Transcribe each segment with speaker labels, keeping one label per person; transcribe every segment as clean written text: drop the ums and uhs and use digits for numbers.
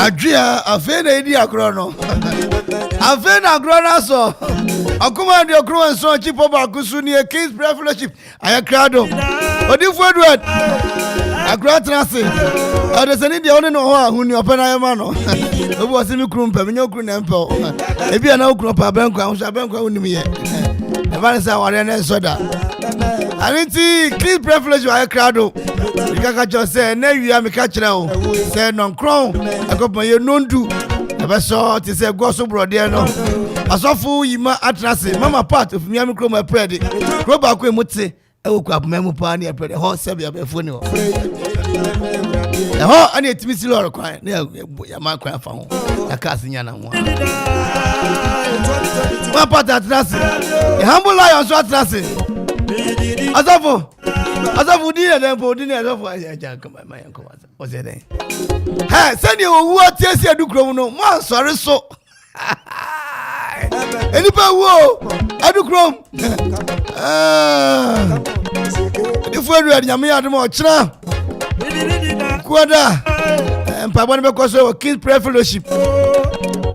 Speaker 1: Adjei afena edi akrono afena akrono so akuma di akrono so chipo ba kusu ni King's Prayer Fellowship ayakrado Odifo Edward akratrase adesani dia one no ho ahuni opana yema no obo asimi krum pa menyo kru na mpa ebi ana okru pa benko ahusha benko unim ye eba nsa ware na soda anti King's Prayer Fellowship ayakrado ikaka cho se na wi amika kire o se non kron akopa ye nondu ebe so ti se goso brode no Osofo yima atrase mama part of miami krom aprede kro ba ko emuti ewoku abumemu pa na aprede ho se bia be foni ho ho ani etimi si lor kwan na ya ma kwan fa ho ya ka asinya na ho one part atrase e humble lion so atrase Osofo di na dem po di na Osofo aja come my uncle was there hey send you owu atiesie adukrom no mo ansore so enipa wo adukrom Odifo adu nyame adom ochira kwada empabone be koso King's Prayer Fellowship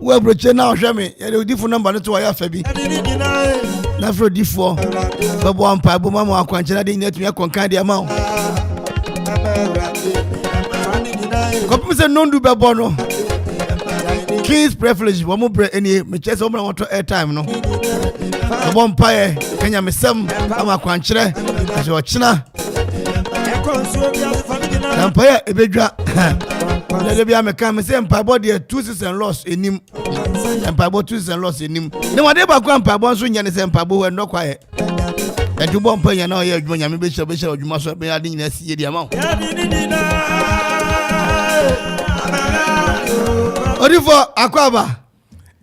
Speaker 1: we broche na ohwe me ye Odifo number no to wa ya fa bi na fro Odifo babo ampa bo mama akwanchira de nyatu ya konkan de ama ko se nondu be bo no King's Prayer Fellowship wo mo bre eni me chese wo want airtime no babo ampa ye kanya mesem ama akwanchira so ochina ampa ye ebedwa le bia me kan me se ampa bo de 2 season loss enim ampa bo 2 season loss enim ne wade ba kwa ampa bo so nya ne se ampa bo we no kwa ye ejubo ampa nya na ye adwuma nya me be hye adwuma so be ade nyina si ye dia ma Odifo Akuapem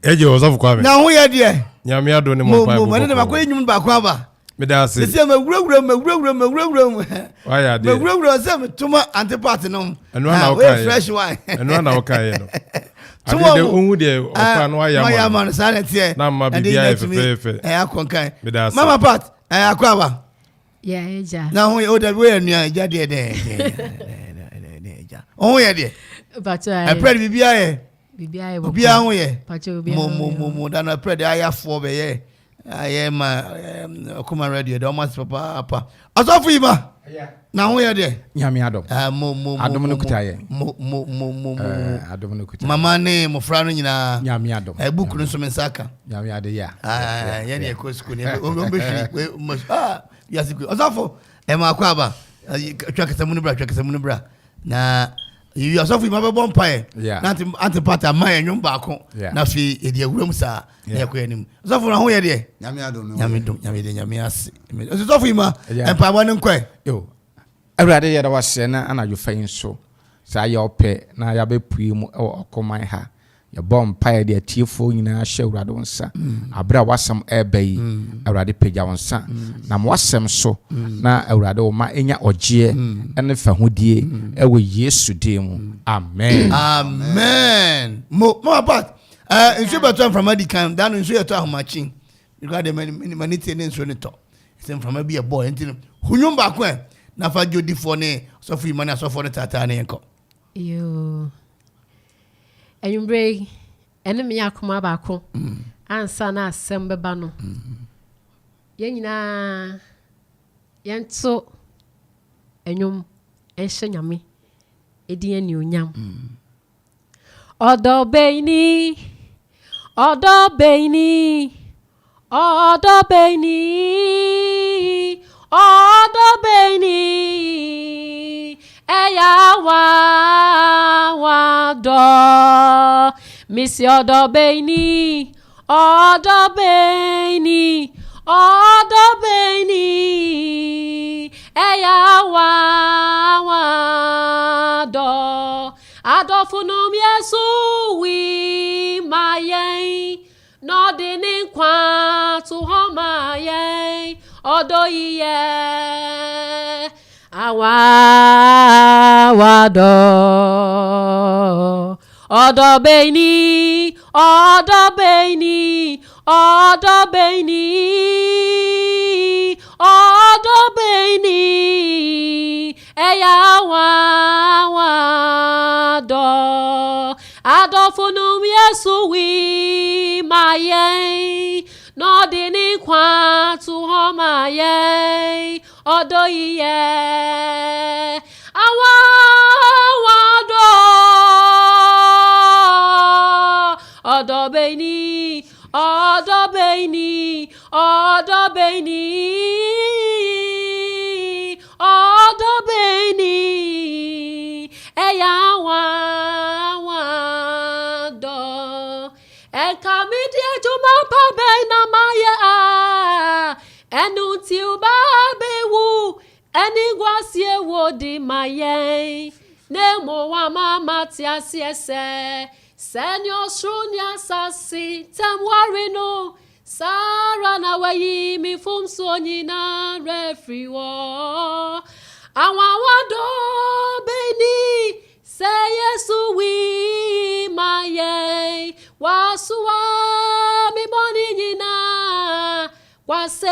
Speaker 2: Adjei Osofo kwa me
Speaker 1: na ho ye de
Speaker 2: nyame ado ne mo pa
Speaker 1: mo ne ba kwa enyum ba Akuapem
Speaker 2: me da se
Speaker 1: se magurugura
Speaker 2: why de
Speaker 1: magurugura se me tuma antipart no
Speaker 2: eno na o kai
Speaker 1: fresh wine
Speaker 2: eno na o kai no ade de onhu de opa no aya
Speaker 1: man sanete
Speaker 2: na ma bibia fe
Speaker 1: akonkan
Speaker 2: me
Speaker 1: mama part Akuapem
Speaker 3: yeah eja
Speaker 1: na ho ye o da we anu eja de eja ho ye de
Speaker 3: but
Speaker 1: I pray bibia ye bibia ho ye mo da na pray de aya fo be ye aye ma kuma radio de almost papa Osofo ima na ho ye de
Speaker 4: nyame adom adom no kuta ye adom no kuta
Speaker 1: mama ne mo fra no nyina
Speaker 4: nyame adom
Speaker 1: book no so mensaka
Speaker 4: nyame ade ya
Speaker 1: ye ne ko school ne o be hwi yasiku Osofo ma Akuapem twakasa mu bra na you Osofo ima be bon pae na antipata man enwum ba ko na fi edi awuram sa na ko anim Osofo na ho ye de
Speaker 5: nyame adom
Speaker 1: nyame ase Osofo ima empa bo ne nkwa
Speaker 4: yo awurade ye da wase na anajo fayin so sa ya ope na ya be pui mu okoman ha ya bom pae de atiefo nyina hye awurade wonsa abra wasam ebai awurade pagya wonsa na wasam so na awurade wo ma enya ogye ene fa hodie ewo Yesu dim amen
Speaker 1: mo part nso beto from Adikan dan nso yeto ahomachin because the many things nso ne to sem from be a boy ntino hunyum ba ko na fa Odifo ne Osofo imani Osofo ne tata ne enko
Speaker 3: yo Enyumbre enemi akoma ba ko ansa na asem beba no ye nyina yento enyum enhye nyame edi ani onyam odobeini eya wa do misi odobeini eya wa do adofunum Yesu wi mayen no dinin kwa to homayen odoyiye awa do odobeini eya wa do adofunum Yesu wi mayen no dinin kwa to homayen odoyiye awa do odobeini eya wa do ekamidi juma pa be na maya enu ti ba be wu eni gwasie wo di maye Nemo wa mama tiasiese. Senyo shunya sasi. Temwari no. Sara na wayi mi fumso nyina refri wo. Awawado beni. Say Yesu wi maye. Wasuwa mi boni nyina. Kwasendia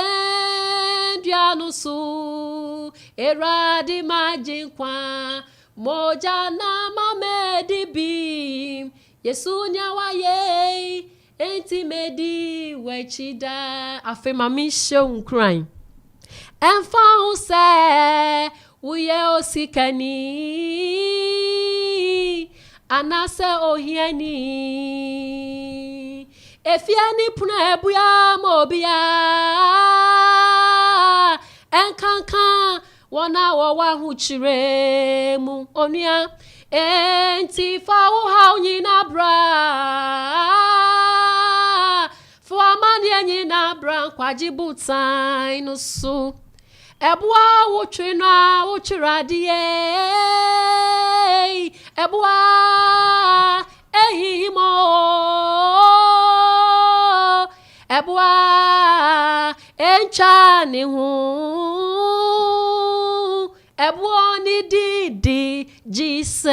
Speaker 3: nusu. Eradi majinkwa. Moja na mamedi bim. Yesu nyawaye. Enti medi wechida. Afe mami show crying. Enfa use. Uye osikani. Anase ohieni. Efiani puna ebuya mobia. Enkankan. Wana wawa huchire mu onia. Enti fa uha unyina bra. Fa mani nyina bra. Kwa jibuta inusu. Ebwa wuchina wuchiradie. Ebwa ehimo. Ebwa enchani hu. Ebwa ni didi Jesus.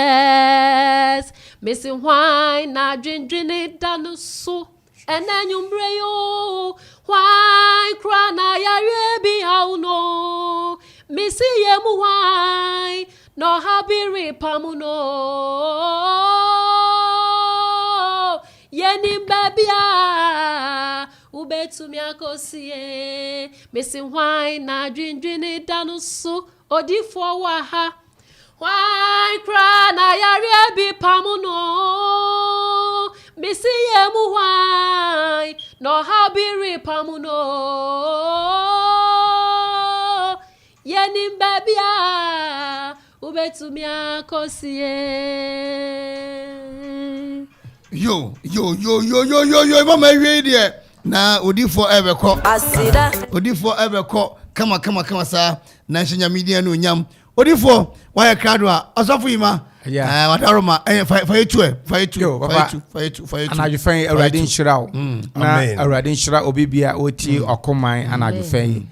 Speaker 3: Missing wine na drin danusu. Ene nyumbre yo. Why cry na ya rebi hauno. Missy yemu why no habiri pamuno. Yeni babia ubetu miakosie. Missy why na drin danusu. Odifo waha. Why cry na ya rebi pamuno. Missy yemu why no habiri pamuno. Yeni babia ubetumia kosie.
Speaker 1: Yo mama we na Odifo ebeko asida Odifo ebeko kama sa na nhenya media no nyam Odifo why crowd wa Osofo yima wadaroma fa yetu
Speaker 4: anaju fan awradin shiraw na awradin shira obibia oti okoman anaju fan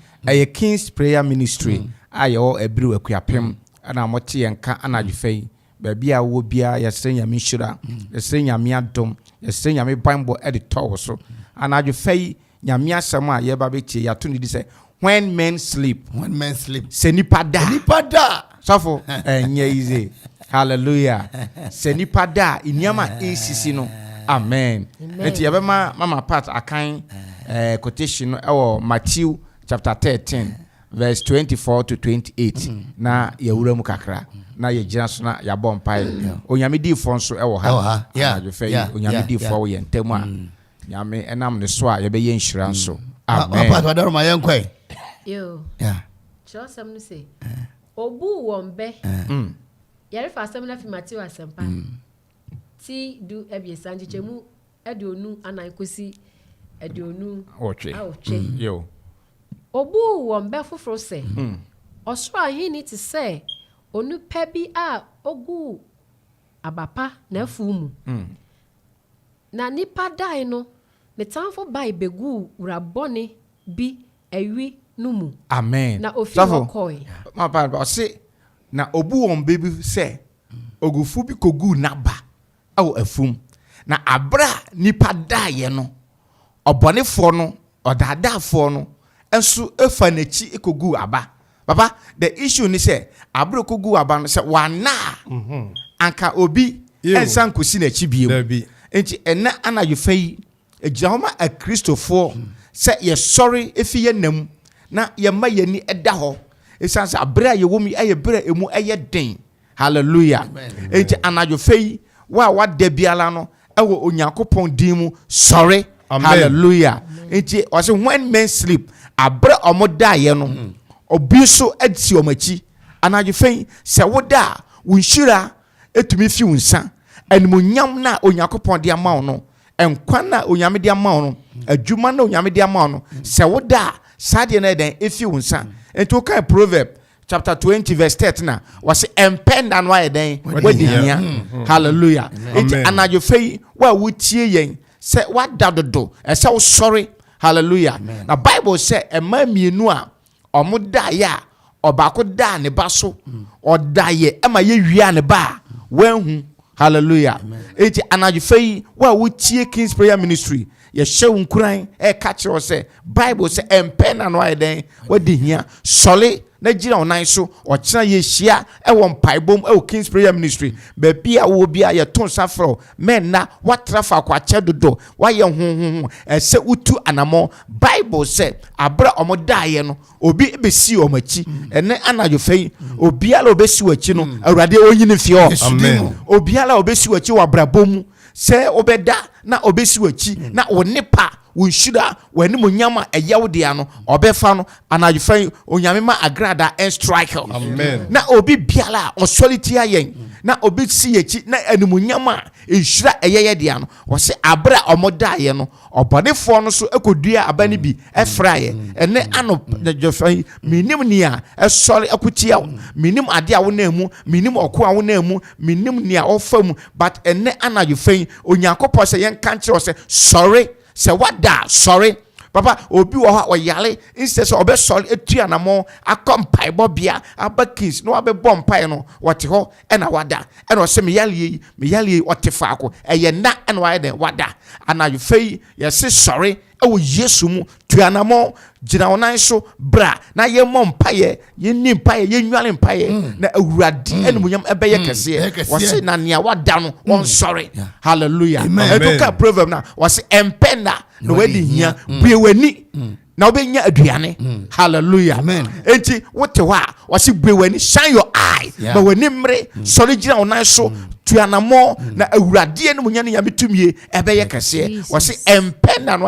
Speaker 4: King's Prayer Ministry ayo Abiriw Akuapem ana mote yenka anaju fan babia wo bia yesre nyame shira yesre nyame adom yesre nyame Bible editor so anaju fan nyame asem a ye ba betie yato ni di say when men sleep se nipa da safo enye easy hallelujah se nipa da iniama esisi no amen enti ye be mama part akan quotation no Matthew chapter 13 verse 24 to 28 na yawura mu kakra na ye gina so na ya bompai onyame difo nso ha ajo fe onyame difo wo ye ntemu a nyame enam ne so a ye be ye nhira nso amen
Speaker 1: part wadaroma yenkwai
Speaker 3: yo chosam no say obu wombe yare fa asem na fi Matthew asempa ti du ebiesa njichemu edionu anankosi edionu
Speaker 4: otwe yo
Speaker 3: obu wombe foforo se osoro ahini ti se onu pebi a ogu abapa na afumu na nipa dai no ne tanfo bai begu urabone bi ewi numu
Speaker 4: amen
Speaker 3: na ofi okoi
Speaker 4: ma pa se na obu won baby se ogufu bi kogu naba awo afum na abra nipa daye no obonefo no odadafo no enso efa nachi ekogu aba papa the issue ni say abra kogu aba no say wana anka obi ensan kosi nachi biem enti ena ana yefai ejahoma a Christopher say ye sorry efi ye nam na ye ma yani eda ho esanse abra ye womi eye bra emu eye den hallelujah enti anajo fei wa da biala no ewo onyankopon din mu sorry hallelujah enti o say when men sleep abra omoda ye no obi so adi omachi anajo fei se woda wunshira etumi fi wunsa animonyam na onyankopon de ama no enkwa na onyame de ama no adwuma na onyame de ama no se woda sade na den efi wunsa enti o kan proverb chapter 20 verse 13 was empend and why then wadi hia. Hallelujah. It anajo fei wa wutie yen say what dadodo e say sorry. Hallelujah. Na Bible say ema mienu a omo da ya obako da ne ba so odaye ema ye wia ne ba wenhu. Hallelujah. It anajo fei wa wutie King's Prayer Ministry ye show nkran e catch us say Bible say empend and why then wadi hia solid na gira onan so o kira ye hia e wo mpaibom e King's Prayer Ministry be bia wo bia ye ton safro men na watrafa kwa chedodo wa ye honhon e se utu anamo. Bible say abra omodaye no obi besi omachi ene anajo fei obi ala obesi wachi no awurade onyine fie.
Speaker 2: Amen.
Speaker 4: Obi ala obesi wachi wa brabom se obeda na obesi wachi na onipa unshira wani munyama eyawo dia no obefa no anajufa onyame ma agrada and striker.
Speaker 2: Amen.
Speaker 4: Na obi biala osoliti ayen na obi si yechi na animunyama enshira eyeye dia no wose abra omoda ye no obonefo no so ekodua abani bi efraye ene ano najufa minim nia esori akutia minim ade a wo na emu minim oko a wo na emu minim nia ofam but ene anajufa onyankopɔ se yen kanche o se sorry. Say what da sorry papa obi wo ha oyale instead so obe sorry etuanamo akompai bobia abakins no abe bompai no wote ho e na wada e no se me yale otefa ako eye na e no wada wada ana you fei yes sorry e wo Yesu mu tuanamo gina onan so bra na ye mompaye ye ni mpaye ye nwale mpaye na awurade enumunyam ebe ye kese wose na nia wada no won sorry. Hallelujah. Eduka proverb na wose empenda no wedi hia bue wani na obenya aduane. Hallelujah. Enti wote wa wose bue wani shine your eye ba wani mre sorry gina onan so tuanamo na awurade enumunyam ya metumie ebe ye kese wose empenda no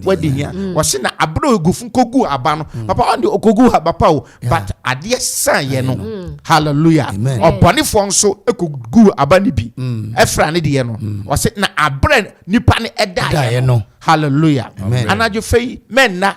Speaker 4: wedi hia wose na abro gufu kogu abano papa ande okogu abapa o but ade san ye no. Hallelujah. Obonefo nso ekogu abani bi efra ne de no wose na abre nipa ne eda ye no. Hallelujah. Anajo fei menna.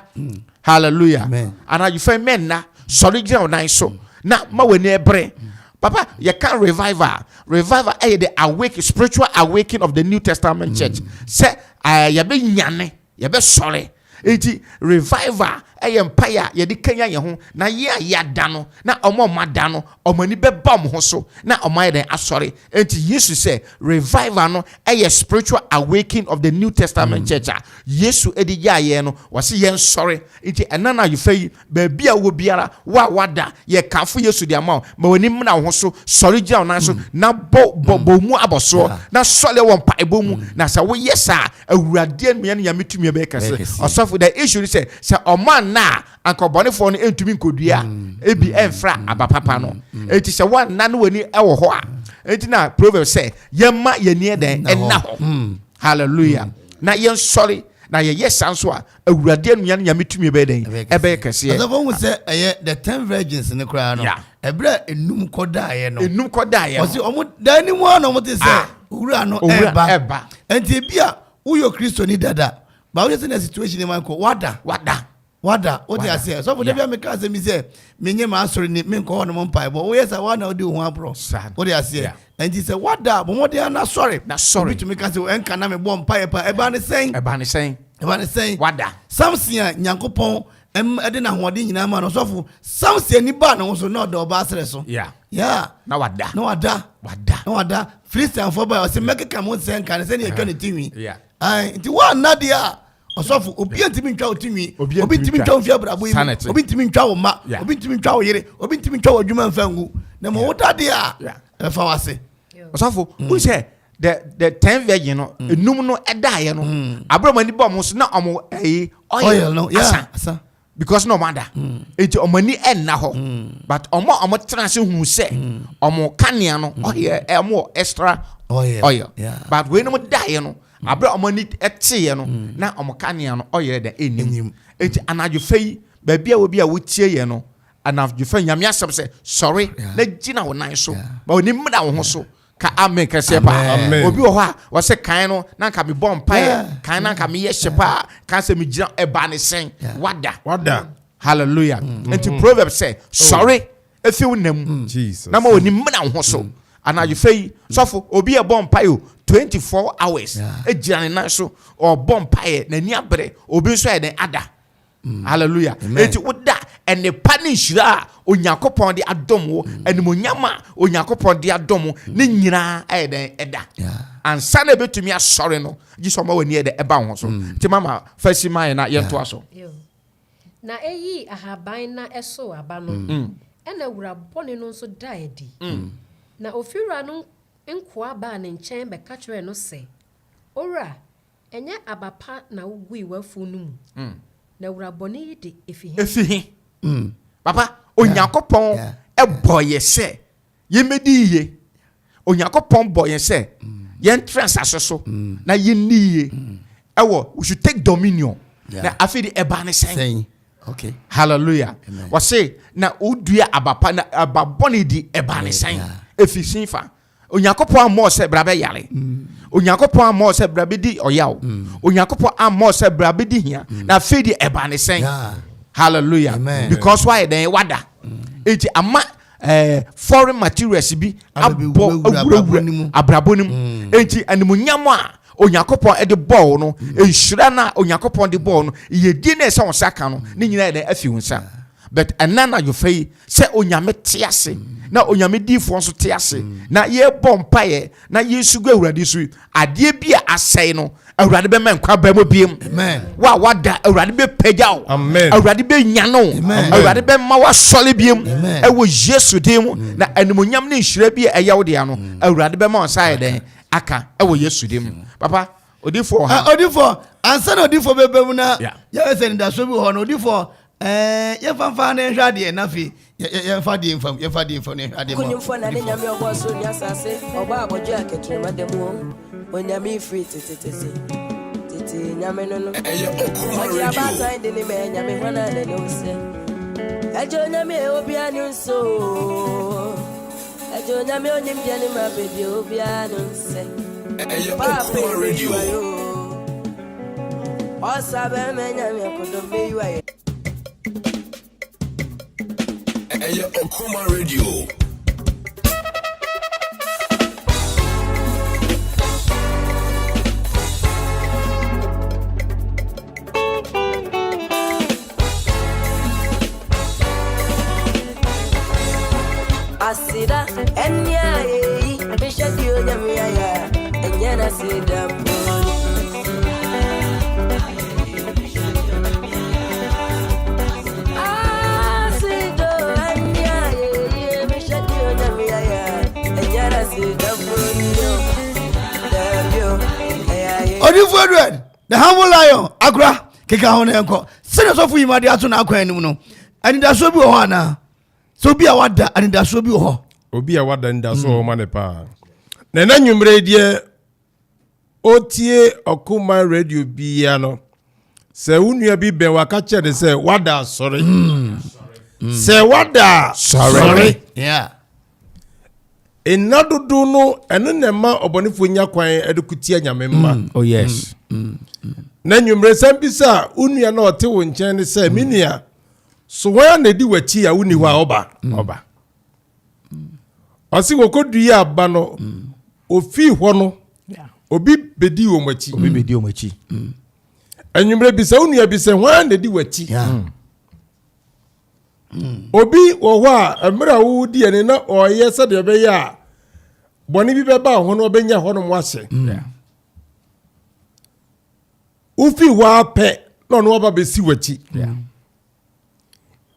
Speaker 4: Hallelujah. Anajo fei menna sorry gina onan so na ma weni ebre papa you can revival the awake spiritual awakening of the New Testament church say ya be nyane ya be sorry enti revival empire ye di kanya ye ho na ye ayada no na omo mada no omani be bom ho so na omo den asori enti Yesu say revival no spiritual awakening of the New Testament church Yesu edi ya ye no wase ye sorry enti enana you fei ba bia wo biara wa wada ye kafo Yesu di ama ma woni mna ho so sorry gya onan so na bo mu aboso na sole won paebo mu na sa wo yesa awurade anu ya metumi be kase Osofo the issue is say oman na ankobonefo no entumi nkodua ebi enfra abapapa no enti se wan na no wani ewo ho a enti na proverb say yemma yenie den enna ho. Hallelujah. Na yen sorry na ye yesa nso a awurade anu ya metumi be den ebe kase
Speaker 1: Osofo hu say the 10 virgins ne kra no ebra enum kodaye no osi omo dani mu na omo te say owura no eba enti bia uyo Kristo ni dada ba we say na situation man ko wada what they say so for dem me ka say me say menye ma asori ni me ko no mo pai bo we say one na odi ho abro what they say and he say wada bo mo dey na sorry to me ka say enka na me bo pai pa eba ne sen
Speaker 4: wada
Speaker 1: samson nyankopon ede na hode nyina ma no so for samson ni ba no so na do ba asre so
Speaker 4: na
Speaker 1: wada Christian for by say make ka mo sen kan say na twa ne timi nti wa na dia Osofo obi ntimi ntwa otimi obi ntimi ntwa ofia brabo yi obi ntimi ntwa wo ma obi ntimi ntwa wo yire obi ntimi ntwa wo adwuma mfangu na mo wotade a efa wase
Speaker 4: Osofo who say the 10 virgin no enum no edaye no abromani bom so na omo oil
Speaker 1: no asa
Speaker 4: because no matter enti omani enna ho but omo transe hu se omo kanea no omo extra oil but we no daye no abra omani etie no na omokania no oye da enim enti anajo fei ba bia wo bia wo tie ye no anajo fei nyame asem se sorry na gina wo nan so ba oni mda wo ho so ka amen ka se pa obi wo ha wo se kan no na ka me bom pa kan na ka me ye shepa kan se me gina eba ne sen wada. Hallelujah. Enti proverb say sorry efi unam
Speaker 2: Jesus
Speaker 4: na ma oni mna ho so ana you fei sofo obi e bomb payo 24 hours ejira ne nan so or bomb paye na ni abere obi so e den ada hallelujah enti woda ene pani hira Onyankopon de adom wo enimonyama Onyankopon de adom ne nyina e den eda ansa na betumi asore no gisoma wani e de eba ho so ti mama fasima na yento aso
Speaker 3: na eyi ahaban na eso aba no ena wura bone no so daedi na ofira no nkoa ba ne nchen be ka kire no se ora enye abapa na ugui wafu no mu na wura bone yi de efihi
Speaker 4: papa Onyankopon e boye se yemedi ye Onyankopon boye se yen trans asoso na yenniye ewo we should take dominion na afidi eba ne sen
Speaker 1: okay
Speaker 4: hallelujah we say na udua abapa na ababone di eba ne sen efisin fa Onyankopon amo se bra be yare Onyankopon amo se bra be di oyaw Onyankopon amo se bra be di hia na afidi eba ne sen hallelujah
Speaker 1: amen.
Speaker 4: Because why then wada eti ama foreign materials bi abo abrabonim enti animunyam a Onyankopon e de ball no enhyira na Onyankopon de ball no yedi na se wonsaka no ne nyina de afi wonsa but anana you fei se onyame tiase na onyame difo nso tiase na ye bompaye na yesu gu awurade su ade bi a asai no awurade be menkwa ba mo biem
Speaker 1: amen
Speaker 4: wa wada awurade be pagyaw
Speaker 2: amen
Speaker 4: awurade be nyano awurade be ma wa sole biem e wo yesu dim na animonyam ne nhira bi e yawo de ano awurade be ma onsae den aka e wo yesu dim papa Odifo
Speaker 1: Odifo ansa na Odifo bebem na ya se nda so bi ho na Odifo ye fanfa na hwa de na fi ye fa de mfam ye fa de mfam na hwa de mo
Speaker 5: kunyumfo na ne nyame obo so nya sase oba abojo aketire mademu onyame free tete nyame no no oji abata ndi ni me nyame hona na no se ejo nyame obi anu so ejo nyame onim dia ni ma bedi obi anu se Opare radio osabe me nyame kodo me yuaye
Speaker 6: Opare radio
Speaker 5: asida enya yi bishadi onyame ya enya na sida
Speaker 1: Odifo Edward the humble lion akra keka ho na enko sene so fu yimade ato na akwan nim no anida so bi ho ana so bi a wada anida so bi ho
Speaker 2: obi a wada nda so ma ne pa na na nwumre die otie Okuma radio bia no se unua bi ben waka chere se wada sorry se wada sorry
Speaker 1: yeah
Speaker 2: enadodo no eno ne ma obonifo nya kwan edukutia nyame mma
Speaker 4: oh yes
Speaker 2: na nwumre sambisa unua na ote wo nchen ne se minia so wa na di wachi ya uni wa oba osi wokodu ya aba no ofi ho no obi bedi wo machi anwumre bisa unua bisa wa na di wachi obi wo ho a emra wo di ene na oye se de be ya boni bi be ba ho no obenya ho no mo ase ufi wa pe no no oba be si wachi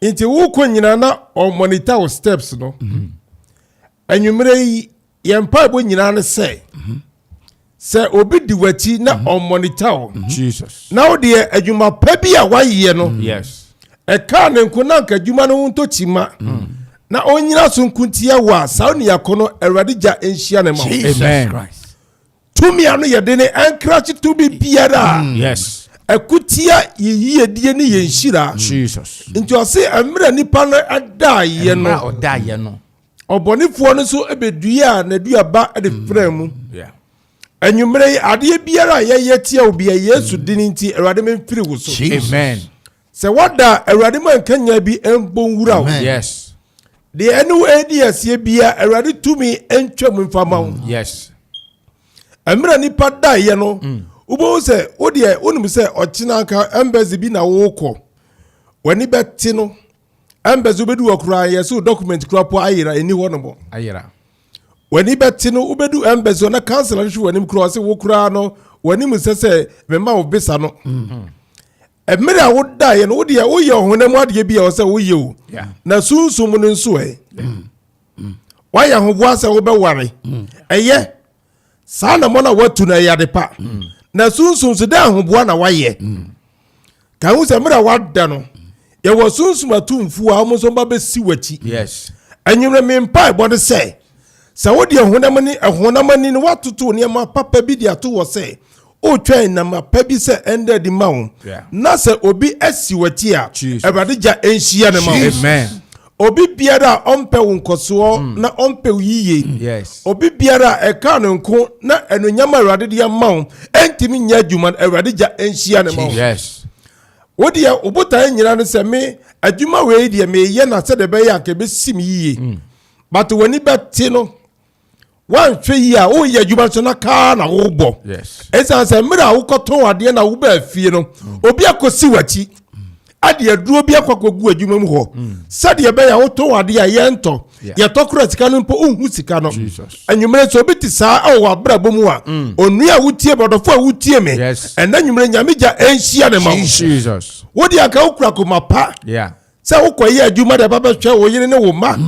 Speaker 2: inti wo ko nyina na o monitor wo steps no anwumre yi yempa bo nyina ne se se obi di wachi na o monitor
Speaker 4: Jesus
Speaker 2: na wo de adwuma pa bi a waye no
Speaker 4: yes
Speaker 2: e ka ne nkuna nka adwuma no nto chima na onyina so nkuntia wa saw ne yakono Awurade gya enhia ne ma
Speaker 4: amen
Speaker 2: tumi anu ye de ne enkrachi tumi biara
Speaker 4: yes
Speaker 2: akutia yiye die ne yenhira
Speaker 4: Jesus
Speaker 2: nti o se amra nipa no ada ye no
Speaker 4: oda ye no
Speaker 2: obonifo no so ebedua na duaba de fremu
Speaker 4: yeah
Speaker 2: anwumre ade biara ye tia obi Yesu dini nti Awurade memfiri wo so
Speaker 4: amen
Speaker 2: se wada Awurade man kanya bi embon wura
Speaker 4: yes
Speaker 2: the anyway asie bia awurade tumi entwam mfama
Speaker 4: Yes.
Speaker 2: Emra nipa da ye no ubo se wo de onum se ochina ka embassy bi na wo kọ wani beti no embassy obedu okura ye so document kura po ayira eni ho no mo
Speaker 4: Ayira.
Speaker 2: wani beti no obedu embassy na council hwe wani kura se wo kura no wani mu se mema wo bisa no emra wo da ye no wo de wo ye honam ade bia wo se wo ye o na sunsum no nso wa ya ho boa se wo be ware eye sana mona watu na yade pa na sunsum se da ahoboa na waye kan wo se mra wada no ye wo sunsum atumfu a mo so ba be si wachi
Speaker 4: Yes.
Speaker 2: anyimre me mpa bode se wo de honamani no watoto ne ma papa bi de ato wo se o twen na ma pa bi se ende di ma wo na se obi asi wachi a ebade ja enhia ne ma wo.
Speaker 4: Amen.
Speaker 2: Obi biara ompe wonkoso na ompe yiye.
Speaker 4: Yes.
Speaker 2: Obi biara eka no nko na enonyama awurade de amawo entimi nya adwuma awurade ja enhia ne mawo.
Speaker 4: Yes.
Speaker 2: Wodi ya obotan nyina no se me adwuma we de me ye na se de be ya ke be sim yiye. But woni beti no wan hwe yi a o ye adwuma so na ka na wo bo.
Speaker 4: Yes.
Speaker 2: Esa se mira wo koton ade na wo ba afie no obi akosi wachi ade aduro bi akwakogu adwuma mu ho sade be ya woto ade a yento ye tokura sika no mpo unhu sika no anwumere so biti saa awo abrabo mu a onu a wutie bodofo a wutie me enanwumere nyamija enhia ne ma
Speaker 4: Jesus
Speaker 2: wodi aka okura komapa
Speaker 4: yeah
Speaker 2: se wokoye adwuma de baba hwe wo yene ne wo ma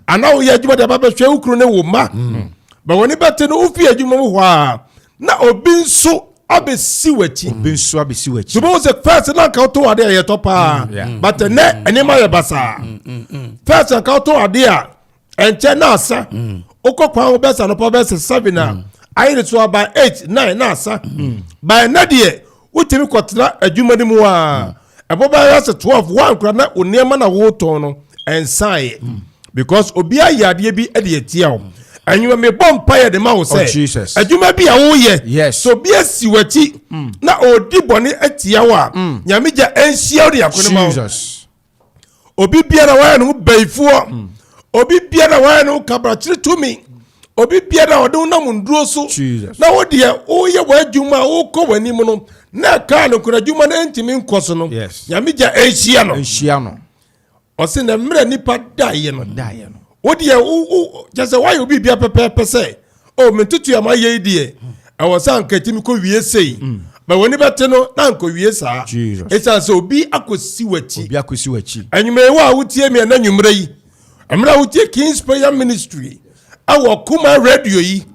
Speaker 2: ana wo ye adwuma de baba hwe ukuru ne wo ma ba woni bete no ufi adwuma mu ho a na obi nso abesi wachi
Speaker 4: binso abesi wachi
Speaker 2: so bo se first na ka to ade ye topa but ne enema ye basa first ka to ade a enche na asa okokwa wo besa no po besa 7 na ayire so by 8 9 na asa by na de utimi kwotena adwuma ni mu a ebo ba ya se 12 1 kra na onema na wo to no ensae because obi ayade bi e de etia wo anyu me bompa ye de ma wo say adwuma bi a wo ye so bi asi wachi na odi bone atia wa nyamija enhia odi yakone ma Jesus obi biara wa no baifuo obi biara wa no kabra chiri tumi obi biara odo na munduro so na wo de wo ye wa adwuma wo ko wani mu no na ka no kura adwuma na ntimi nkoso no nyamija enhia no o se na mra nipa daye no wodi ya jase why obi bia pepe say o mentutu ya ma ye die e wo san katimi ko wie sei ba woni bete no na nko wie saa esa so obi akosi wachi anyume wa wutie me na nyumre yi amra wutie King's Prayer Ministry awo kuma radio yi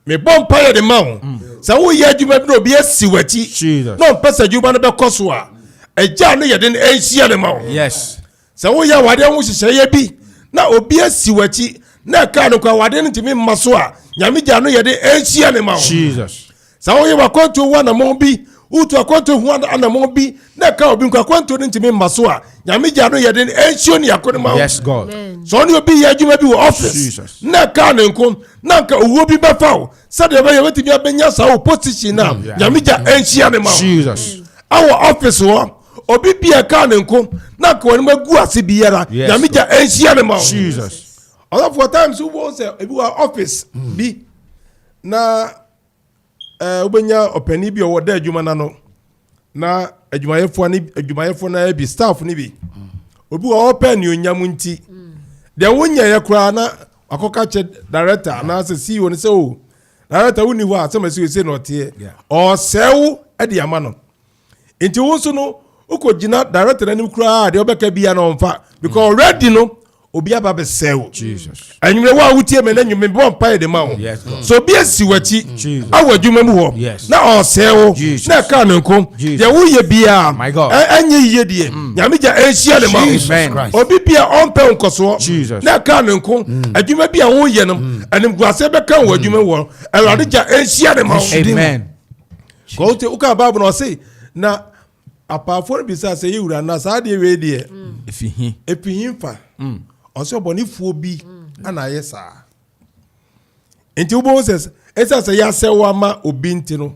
Speaker 2: me bompa ye de ma ho sa wo ye adwuma bi no obi asi wachi no pesa adwuma no be koso a eja no ye de enhia de ma ho
Speaker 4: yes
Speaker 2: sa wo ya wade ho hihye bi na obi asi wachi na ka no kwa wade ntimi maso a nyamija no ye de enhia ne ma ho
Speaker 4: Jesus
Speaker 2: sa wo ye wakonto wa na mo bi utu akonto hu na mo bi na ka obi nkwa akonto ntimi maso a nyamija no ye de enhio ne yakone ma ho
Speaker 4: yes God
Speaker 2: so ni obi ye adwuma bi wo office na ka ne nkom na ka owo bi ba fawo sade ba ye wetimi abenya sa wo position na nyamija enhia ne ma ho
Speaker 4: Jesus
Speaker 2: our office wo obi bia ka ne nko na ka woni magu ase biara nyamija enhia ne ma
Speaker 4: Jesus
Speaker 2: other for times who was ebi wa office bi na obenya opani bi o da adwuma na no na adwumayefo na bi staff ni bi obi wa open ni onyam nti de wonya ye kura na akoka che director na se CEO ni se o director woni ho a se ma se no tie o sewu e de ama no nti wo so no ukojina director na ni kura de obeka bia na onfa because already no obi aba be sew Jesus anwure wa wutie me na nwume bo mpa de ma ho so bi asi wachi awadwuma mu ho na o sew na ka no nkom de wo ye bia anye ye die nyamija enhia de ma ho obi bia onpe nkoso na ka no nkom adwuma bia wo ye no anim guase be kan wadwuma wo awade ja enhia de ma ho amen go te uka babu no say na apafo bi sa say yura na sa de we de efihin fa oso bonifuo bi ana yesa enti ubo says esa say ya sewa ma obi ntino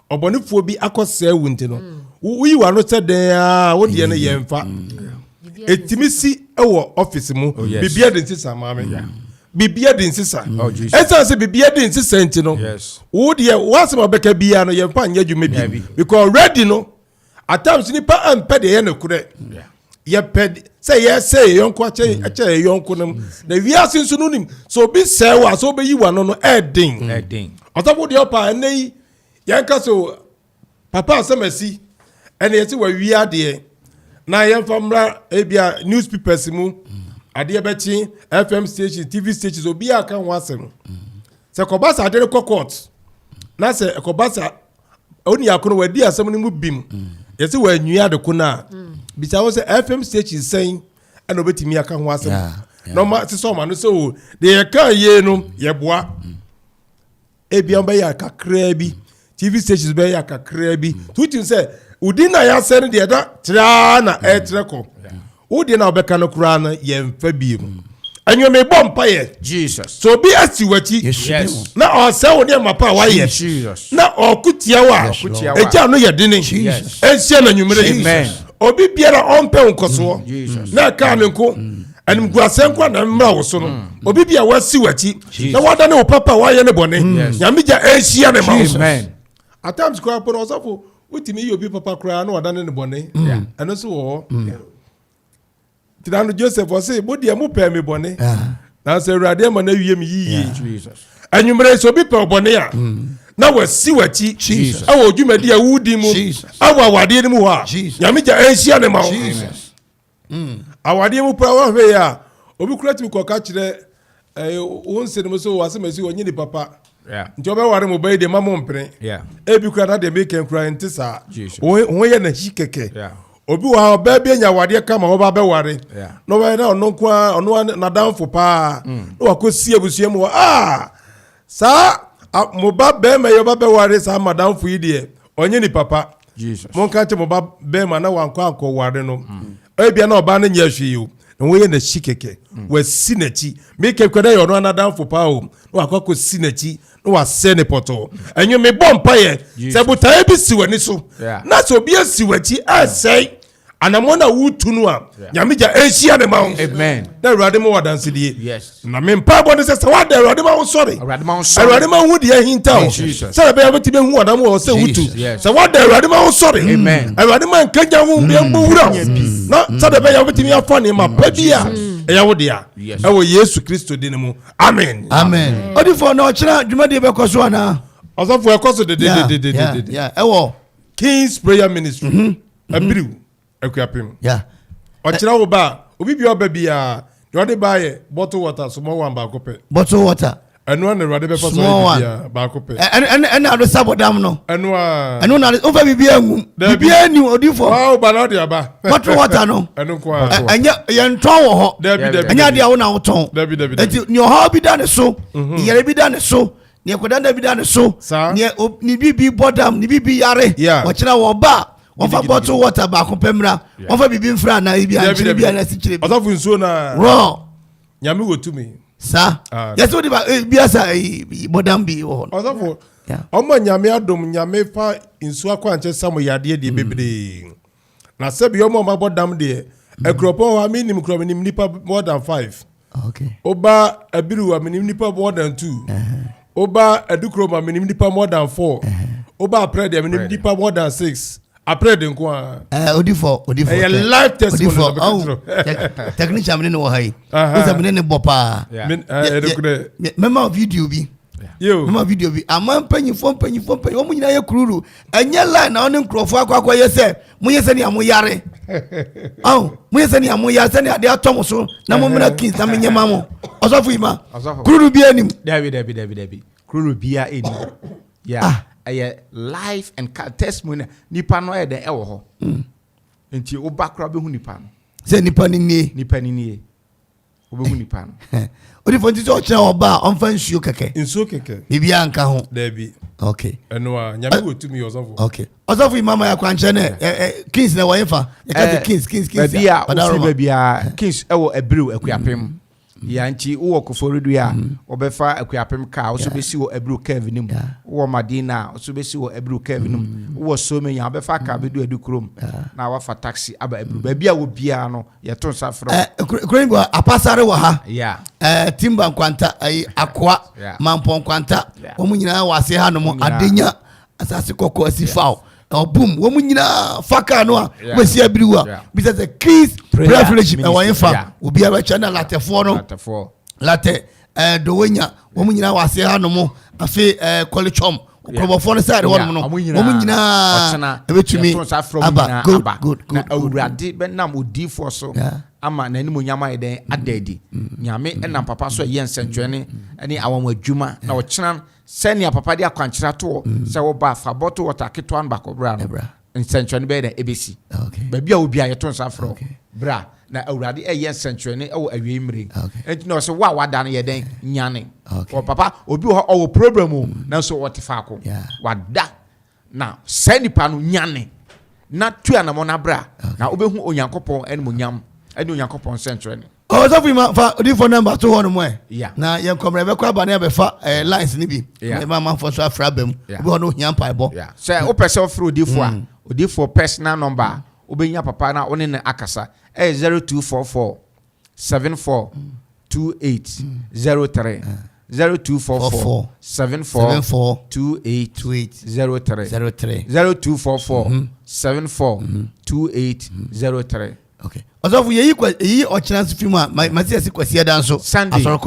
Speaker 2: obonifuo bi akose ewu ntino wi wa no se den a wo de ne yemfa etimi si ewo office mu bibia de nsisa maame bibia de nsisa esa se bibia de nsisa enti no wo de wasem obeka bia no ye mfa nya dwuma bi because already no at times nipa ampe de ye ne kure ye ped say yes say yonko ache yonko nam na wiase nso no nim so bi say wa so be yi wa no edin otabo de opa nei yanka so papa asemasi ene yeti wa wia de na yemfa mra ebia newspapers mu ade bechi FM station TV stations obi aka ho asem se kobasa ade court na se kobasa oni akono wadi asem ni mu bim yesi wa nwia de kuna bisa wo se FM station sen ana obetimi aka ho asem no ma se so ma no so de ye kan ye no ye boa ebia mba ya kakra bi TV stations be ya kakra bi tutin se udina ya sen de da tra na etreko udina obeka no kura na ye mfa bi mu anyo me bompa ye
Speaker 4: Jesus
Speaker 2: so bi asi wachi
Speaker 4: yes
Speaker 2: na o se wo de mapa wa ye
Speaker 4: Jesus
Speaker 2: na okutia wa eja no ye dinin ensia na nwumere
Speaker 4: amen
Speaker 2: obi biara onpe nkoso na ka me nko anim guasenkwa na mmra wo so no obi bia wasi wachi na wada ne papa wa ye ne bone nyamija ensia ne ma
Speaker 4: amen
Speaker 2: at times kwa po Osofo utimi yi obi papa kura na wada ne bone eno so wo tidano Joseph o say bodi am pe me bone na say urade ma na wie me yiye
Speaker 4: Jesus
Speaker 2: anwumre so obi pe bone ya na wasi wachi awo dwumadi a wudi mu awo awade ne mu ha nyamija ensia ne ma awade mu pra wa hwe ya obi kura timi koka kire won se ne so wase masi onye ni papa nti obe ware mo bai de mamo mpre ebi kura na de make kura ntisa won ye na hikeke obi wa ba bi nya wade kama wo ba be ware no wa na ono kwa ono na danfo pa no wa kosi abusua mu sa mo ba be me yo ba be ware sa madamfo yi de onye ni papa
Speaker 4: Jesus
Speaker 2: mon ka che mo ba be ma na wankwa anko ware no ebia na oba na nya hwe yo wo ye na shikeke wa sinachi make kwada yo no na danfo pa o no akoko sinachi no wa se ne poto enyo me bompa ye se buta bi si wani so na so bi si wachi asai anamona wutunu a nyamija enhia ne ma
Speaker 4: amen
Speaker 2: na urade mo wadanse die
Speaker 4: yes
Speaker 2: na me mpa bo ne se wada urade ma wo sorry urade ma hu die hinta o se be abeti be hu wadam wo se wutu se wada urade ma wo sorry
Speaker 4: amen
Speaker 2: urade ma nkanya hu be mbo wura na se be abeti me afa ne ma pa bia eya wo dia e wo Yesu Kristo din mu amen
Speaker 1: Odifo na ochira dwumade be koso ana
Speaker 2: Osofo ekoso de
Speaker 1: ewo
Speaker 2: King's Prayer Ministry Abiriw Akuapem ochira wo ba obi bia oba bia de ode ba ye bottle water small one ba kope
Speaker 1: bottle water
Speaker 2: enu na rade be paso bia ba kope
Speaker 1: en ado sabodam no
Speaker 2: enu
Speaker 1: na o fa bibia ngu bibia ni Odifo
Speaker 2: wow ba na de aba
Speaker 1: bottle water no
Speaker 2: enu kwa
Speaker 1: anya ye nton wo ho anya de wo na wo ton enti ni ho bi da ne so yere bi da ne so ni ekodanda bi da ne so ni bibi bodam ni bibi yare ochira wo ba wọ́n fa bottle water baako pẹ́mìrà wọ́n fa bíbí nfura na ibi ànkyerè bi àná ẹ̀sìkyerè bi.
Speaker 2: Osofo nsuo na.
Speaker 1: Rọ.
Speaker 2: Nyame wo tumi.
Speaker 1: Sa. Yẹ́sẹ̀ o de ba bi asa bọ́dàm bi wọ̀ hɔ.
Speaker 2: Osofo ọmọ nyame adom nyame fa nsuo akɔ ankyɛ samu yadeɛ deɛ bebree na sɛbi ọmọ ọmọ bɔdam deɛ ekuropɔn hɔ ami nim kurom nim nipa more than 5.
Speaker 1: Okay.
Speaker 2: Oba Abiriw ami nim nipa more than 2. Oba Edukurom ami nim nipa more than 4. Oba Opare ami nim nipa more than 6. Après de quoi
Speaker 1: Odifo
Speaker 2: live testimony
Speaker 1: technician mene wo hai o mene ne bopa mema video bi ama mpanyifo o mu nyina ye kururu enye line na one nkrofo akwa ye se mu ye se ne amu yare mu ye se ne amu yare se ne ade atom so na mo mena kin na menye mamo Osofo ima kururu bi anim
Speaker 4: David kururu bia eni ya life and testimony nipa no de ewo ho enti obakra be hu nipa no
Speaker 1: se nipa ni nie
Speaker 4: obehu nipa no
Speaker 1: Odifo nti so kire oba onfa nsuo keke bibia nka ho
Speaker 2: dabi
Speaker 1: okay
Speaker 2: eno a nyame wo tumi Osofo
Speaker 1: okay Osofo imama ya kwanche ne kings na wayefa ya kings
Speaker 4: bia bia kings ewo Abiriw Akuapem yanchi wo OFORI dua obefa Akuapem ka so besi wo Abiriw Kevin mu wo Madina so besi wo Abiriw Kevin mu wo so me ya obefa ka bedu adukrom na wafa taxi aba Abiriw ba bia wo bia no ye to nsa fro
Speaker 1: krengo apasare wa ha
Speaker 4: timba
Speaker 1: nkwanta akwa mampon nkwanta wo munyina wase ha no mo adenya asase kokko asifao boom wo munyina faka no a wesi Abiriw a bisa the keys privilege e wan fa obi a channel latefo no late dowenya wo munyina wase ha no mo afi kolchom probofo no side won no wo munyina ebetumi aba good
Speaker 4: na awurade benam Odifo so ama na ni monyama eden adadi nyame enam papa so ye nsentwene ani awon adwuma na wo kyena senia papa dia kwankyera to se wo ba fa bottle water ketwan bakobra no nsentwene be na ebesi ba bia obi ayeto nsafro bra na awurade ye nsentwene e wo awiemre enti no se wa wada no ye den nyane o papa obi ho o problem na so wotifa ko wada na senipa no nyane na tua na mo na bra na obehu onyankopon enmonyam eni onyankopon sentwene
Speaker 1: Osofo ma fa Odifo number 2 hono mo na ye komre be kwa ba na be fa lines ni bi ma man for so afra bam obi hono hia pai bo
Speaker 4: so o pese ofro Odifo a Odifo personal number obenya papa na one ne akasa 0244 74 2803 0244 74 2803 0244 74 2803
Speaker 1: okay. Osofo yi o chance film ma see si kwasi dan so
Speaker 4: asoro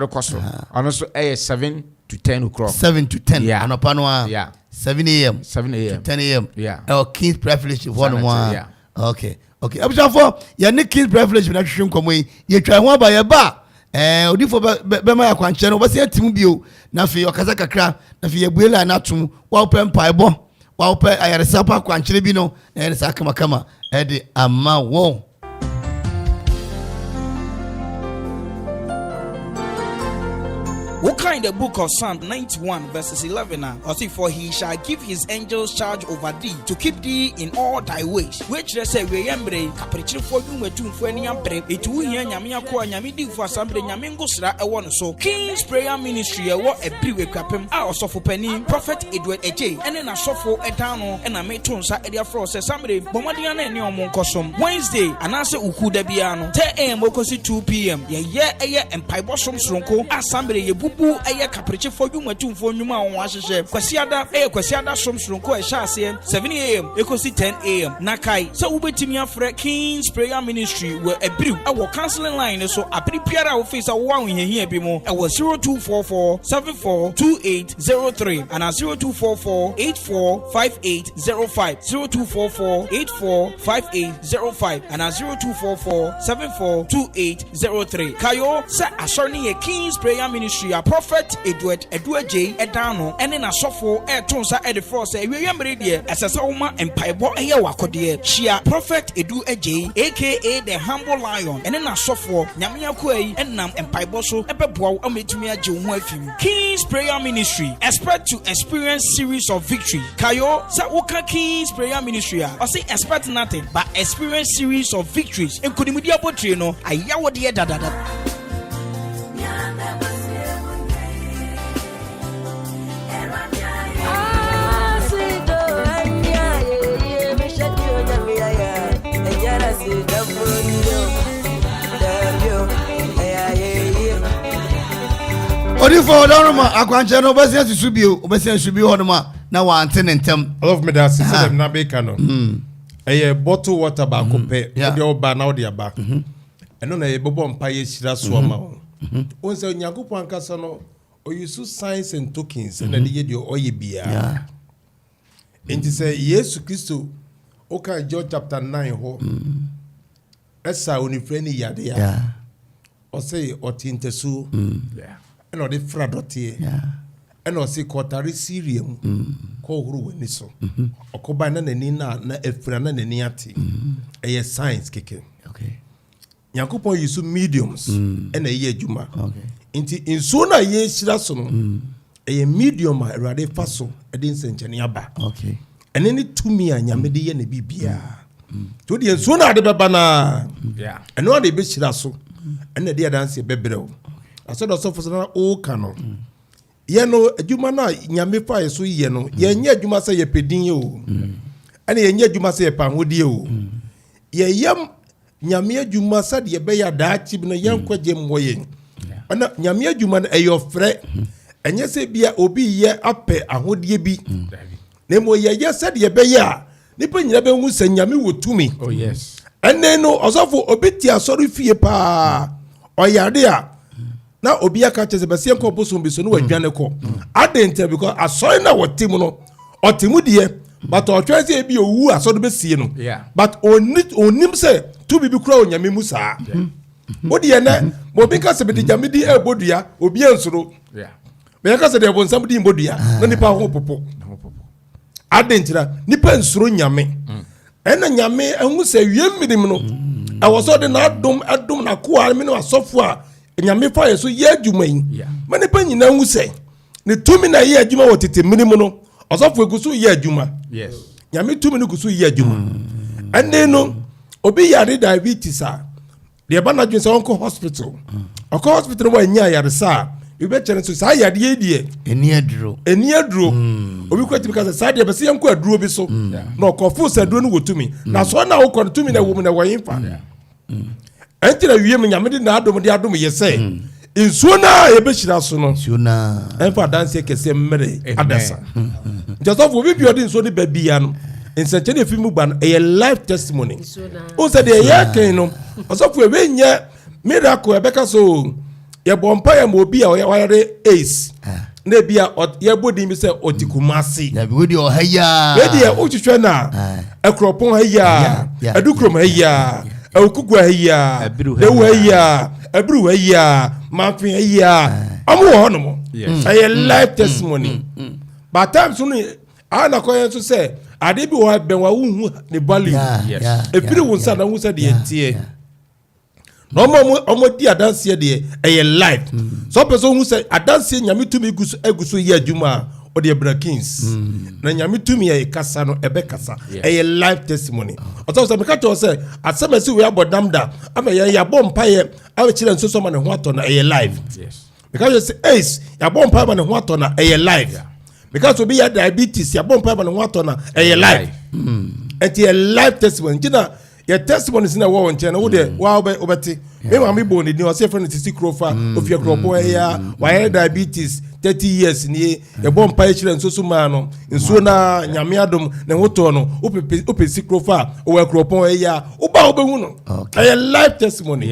Speaker 4: koso ono so 7 to 10 o'clock
Speaker 1: 7 to 10 anopa no 7 a.m. to 10 a.m. King's privilege one more okay abusafo ya ne King's privilege na hwehwe nkomo ye twa ho aba ye ba Odifo be ma yakwanche no obese atim bio na fe okasa kakra na fe ye buela na atum wa opem paibo wa opem ayaresa pa kwanche bi no na ayaresa kama edi ama wo
Speaker 6: What kind of book of Psalm 91 verses 11 for he shall give his angels charge over thee to keep thee in all thy ways. Which they say we embre capricci for you wetu for any ampre it will hear nyamia ko nyami di for assembly nyamingo sra e won so King's Prayer Ministry e wo Abiriw Akuapem a Osofo pani Prophet Adjei ene na Osofo etano ena metonsa e dia fro say somebody bomadia na ene omon kosom Wednesday anase ukuda bia no 10 am okosi 2 pm ye empaibosom sronko assembly ye bubu eye capricci for you matumfo nyuma won ahyehe kwasiada somsronko e hyase 7 am ekosi 10 am nakai so ubetimi afre King's Prayer Ministry we Abiriw e wo counseling line so apiri piara wo face wo wan hia bi mo e wo 0244 742803 and 0244 845805 0244 845805 and 0244 742803 kayo sa asori ye King's Prayer Ministry a Prophet Adjei edano ene na Osofo etonsa e de force e wiemre de esese woma empaibo eye wakode chia Prophet Adjei aka the humble lion ene na Osofo nyame akoyi enam empaibo so ebeboa ametumi agye wo afim King's Prayer Ministry expect to experience series of victory kayo sa woka King's Prayer Ministry or say expect nothing but experience series of victories enkodimudi abotre no ayawo de dadada
Speaker 1: Odifo donoma akwanche no obese subi honoma na wa antene ntem
Speaker 2: all of me that say them na be canon bottle water ba ko pe ode oba na ode aba eno na ye bobo mpa ye shira so ma o se Onyankopon ankasa no o use signs and tokens na de ye de oye bia enti say Yesu Kristo o ka John chapter 9 ho esa onifreni yade ya o say otintesu and or the fradote and or say quartari Syrium call who so or cobana nina na efrana neniati a science kicking
Speaker 1: okay
Speaker 2: Yankupon use mediums and a year juma in sooner ye shirasono a medium rade faso a dinsentiaba
Speaker 1: okay
Speaker 2: and any to me and yamedi and a bibia to the sooner the babana and no de bishiraso ɛna de adanse bɛbrɛw asɛ do Osofo na o kano ye no adwuma na nyame fa so ye no ye nya adwuma sɛ ye pedin o ɛna ye nya adwuma sɛ ye pa hodie o ye yam nyame adwuma sɛ de be ya daachi bi no ye nkwaje mmoye ɛna nyame adwuma no ɛyɛ frɛ ɛnyɛ sɛ bia obi ye apɛ ahodie bi na mo ye ye sɛ de be ya nipa nyina be hu sɛ nyame wɔ tumi
Speaker 4: Oh yes.
Speaker 2: ɛnɛ no Osofo obi ti asɔre fie pa ɔyade a na obi aka kyɛ sɛ bɛsɛ nkɔ bosom bi so no wadwane kɔ adenta because asɔre na wɔte mu no ɔte mu deɛ but ɔtwɛn sɛ ebi owu asɔre bɛsie no but onim sɛ tumi bi kura onyame mu saa wodi ɛnɛ obi ka sɛ bɛde gyame di ɛbodua obi ansoro bɛyɛ ka sɛ deɛ bonsam di mbodua na nipa ho popo adentira nipa nsoro nyame ɛna nyame ɛhu sɛ wie mmirim no ɛwɔ sɛ ɔde n'adom na koa me no asɔfo a nyame fa yɛ so yɛ adwuma yi ma nipa nyinaa hu sɛ ne tumi na yɛ adwuma wɔ tete mmirim no Osofo egu so yɛ adwuma nyame tumi no gu so yɛ adwuma ɛne no obi yare diabetes a deɛ ba na dwen sɛ ɔnkɔ hospital ɔkɔ hospital wɔ anya yaresa a ebi kyerɛ so saa yadeɛ die eni aduro obi kɔ timi ka sɛ saa deɛ bɛsɛ yɛnkɔ aduro bi so na ɔkɔfo sɛ aduro no wɔ tumi na so na wokɔ no tumi na wɔ mu na wɔyin fa ɛnkyerɛ wie mu nyame de na adom de adom yɛ sɛ nsuo na yɛbɛhyira so no ɛmfa adanseɛ kɛseɛ mmere adasa nti Osofo obi bi ɔde nsuo no babia no nsɛnkyɛne efi mu ba no ɛyɛ life testimony o sɛ deɛ yɛ kan no Osofo ɛbɛnyɛ miracle ɛbɛka so yɛbɔ mpa yɛ ma obi a ɔyare ace na bi a yɛbɔ din bi sɛ ɔtikumase
Speaker 1: wodi ɔhaya
Speaker 2: wedi yɛ wotwitwɛ na akropon haya adukrom haya awukugu haya dewu haya Abiriw haya manfi haya ɔmo wɔ hɔ no mo ɛyɛ life testimony but times no ana kɔyɛ so sɛ ade bi wɔ bɛn wa hu ne bali efiri wo nsa na hu sɛ deɛ tie na ɔmo di adanseɛ deɛ ɛyɛ life so person hu sɛ adanseɛ nyame tumi egu so yɛ adwuma ɔde abra kings na nyame tumi yɛ kasa no ɛbɛ kasa ɛyɛ life testimony ɔtɔ sɛ meka tɔ sɛ asɛmɛsi we abɔ damda ama yɛ yabɔ mpaeɛ ama kyerɛ nso so ma ne ho atɔ na ɛyɛ live because sɛ ace yabɔ mpaeɛ ma ne ho atɔ na ɛyɛ live because obi yɛ diabetes yabɔ mpaeɛ ma ne ho atɔ na ɛyɛ live ɛnti yɛ live testimony ntina yɛ testimony sina wɔ nkyɛn na wo de wa wobɛte me ma me bɔ ne din ɔsɛ friend sisi krofa ofia kropɔ ɛya wayɛ diabetes 30 years nie yɛbɔ mpaeɛ kyerɛ nso so ma no nsuo na nyame adom na ho tɔ no ope si krofa ɔwɔ kropɔ ɛya woba wobɛhu no ɛyɛ live testimony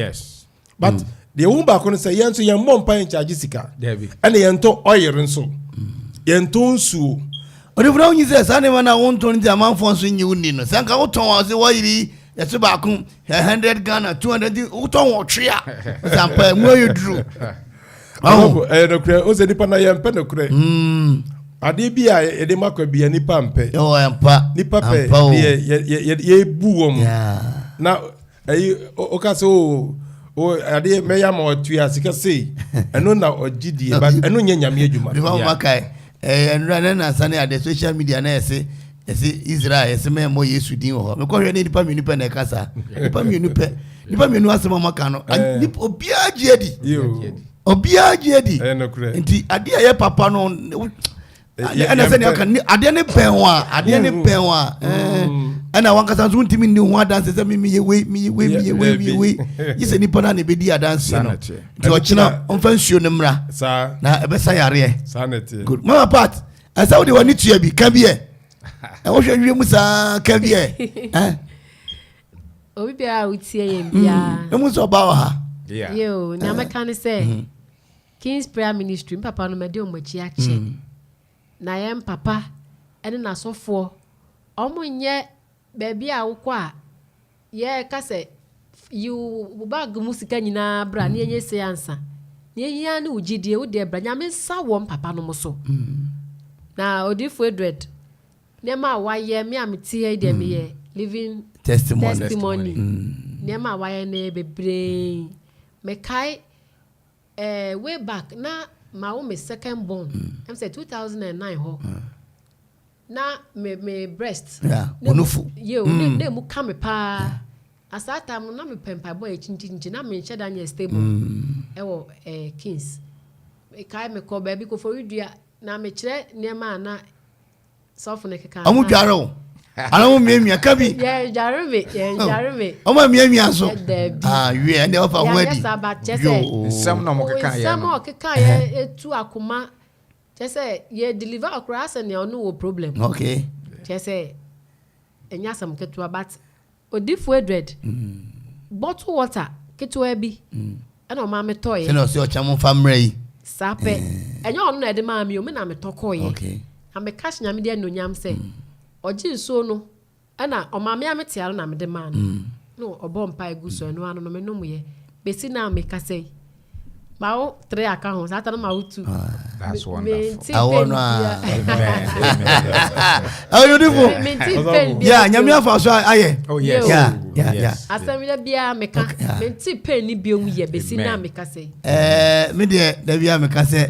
Speaker 2: but deɛ wo ba ko no sɛ yɛn so yɛn mmɔ mpaeɛ nkyagye sika ɛna yɛn tɔ ɔyere nso yɛn tɔ nsuo
Speaker 1: Odifo na unyi sɛ saa ne ma na wo ntɔn nti amanfo nso nyi woni no sɛ nka wotɔn wa sɛ wɔyiri yɛsɛ baako 100 Ghana 200 wotɔn wɔ twe a sampa mu ayo duru
Speaker 2: no kure o se nipa na ye mpe no kure ade bi a ye de makwa bi nipa mpe nipa pe ye bu wo mu na o ka so o ade me ya ma otu asika sei eno na ogidie ba eno nya nyame adwuma
Speaker 1: bi ma makai enra na sane ade social media na ese Israel ese me mo Yesu din ho me ko hwe ne nipa menu pe na kasa nipa menu asema maka no obi agedi nti ade aye papa no ana se ne aka ade ne penwa ana wankasa so ntimi ni ho adanse se mi ye yise nipa na ne bedi adanse no nti ochina onfa nsuo ne mra na ebesa yare good mama pat asa wo de wani tua bi ka bi e wo hwe wie musa ka bi e
Speaker 3: obi bia utie yem bia
Speaker 1: emu so ba wa ha
Speaker 3: yo na meka ne se King's Prayer Ministry papa no mede omachi ache na yem papa ene na sofo omunye baby a wokɔ a ye ka se you bag musika nyina bra na yenye se ansa na yenya ne ugidie wo de bra nyame sa wo papa no so na Odifo Edward ne ma waye me amti he de me ye living testimony ne ma waye ne bebre me kai way back na ma wo me second born I'm say 2009 ho na me breast
Speaker 1: onufu
Speaker 3: yo ne mu ka me pa asata mo na me pempa boy chinchi na me nche danye stable ewo Kings kai me ko baby ko for dua na me kire niema na sofo ne keka
Speaker 1: amu dwaro ana mo miamia ka bi
Speaker 3: yeah jarome
Speaker 1: o miamia so we and ofa wadi
Speaker 3: yo
Speaker 4: sam na mo keka ya
Speaker 3: sam o keka ya etu akoma chese ye deliver across and you no problem
Speaker 1: okay
Speaker 3: chese enya sam ketu but Odifo dread bottle water ketu bi and o ma me toy
Speaker 1: no se o chamo famre yi
Speaker 3: sape enya onu na de ma mi o me na me tokoye
Speaker 1: okay
Speaker 3: am cash nyame de no nyam se oji so no ana o ma me ametiaro na me de ma no obo mpa egu so no anu no me no mu ye besi na me ka sei Mao 3 account sata na mao 2
Speaker 4: that's wonderful
Speaker 1: I wanna Odifo yeah nyame afa so aye
Speaker 4: oh yes
Speaker 1: yeah
Speaker 3: asamile bia me ka menti pen ni biom ye besi na me ka sei
Speaker 1: me de da bia me ka se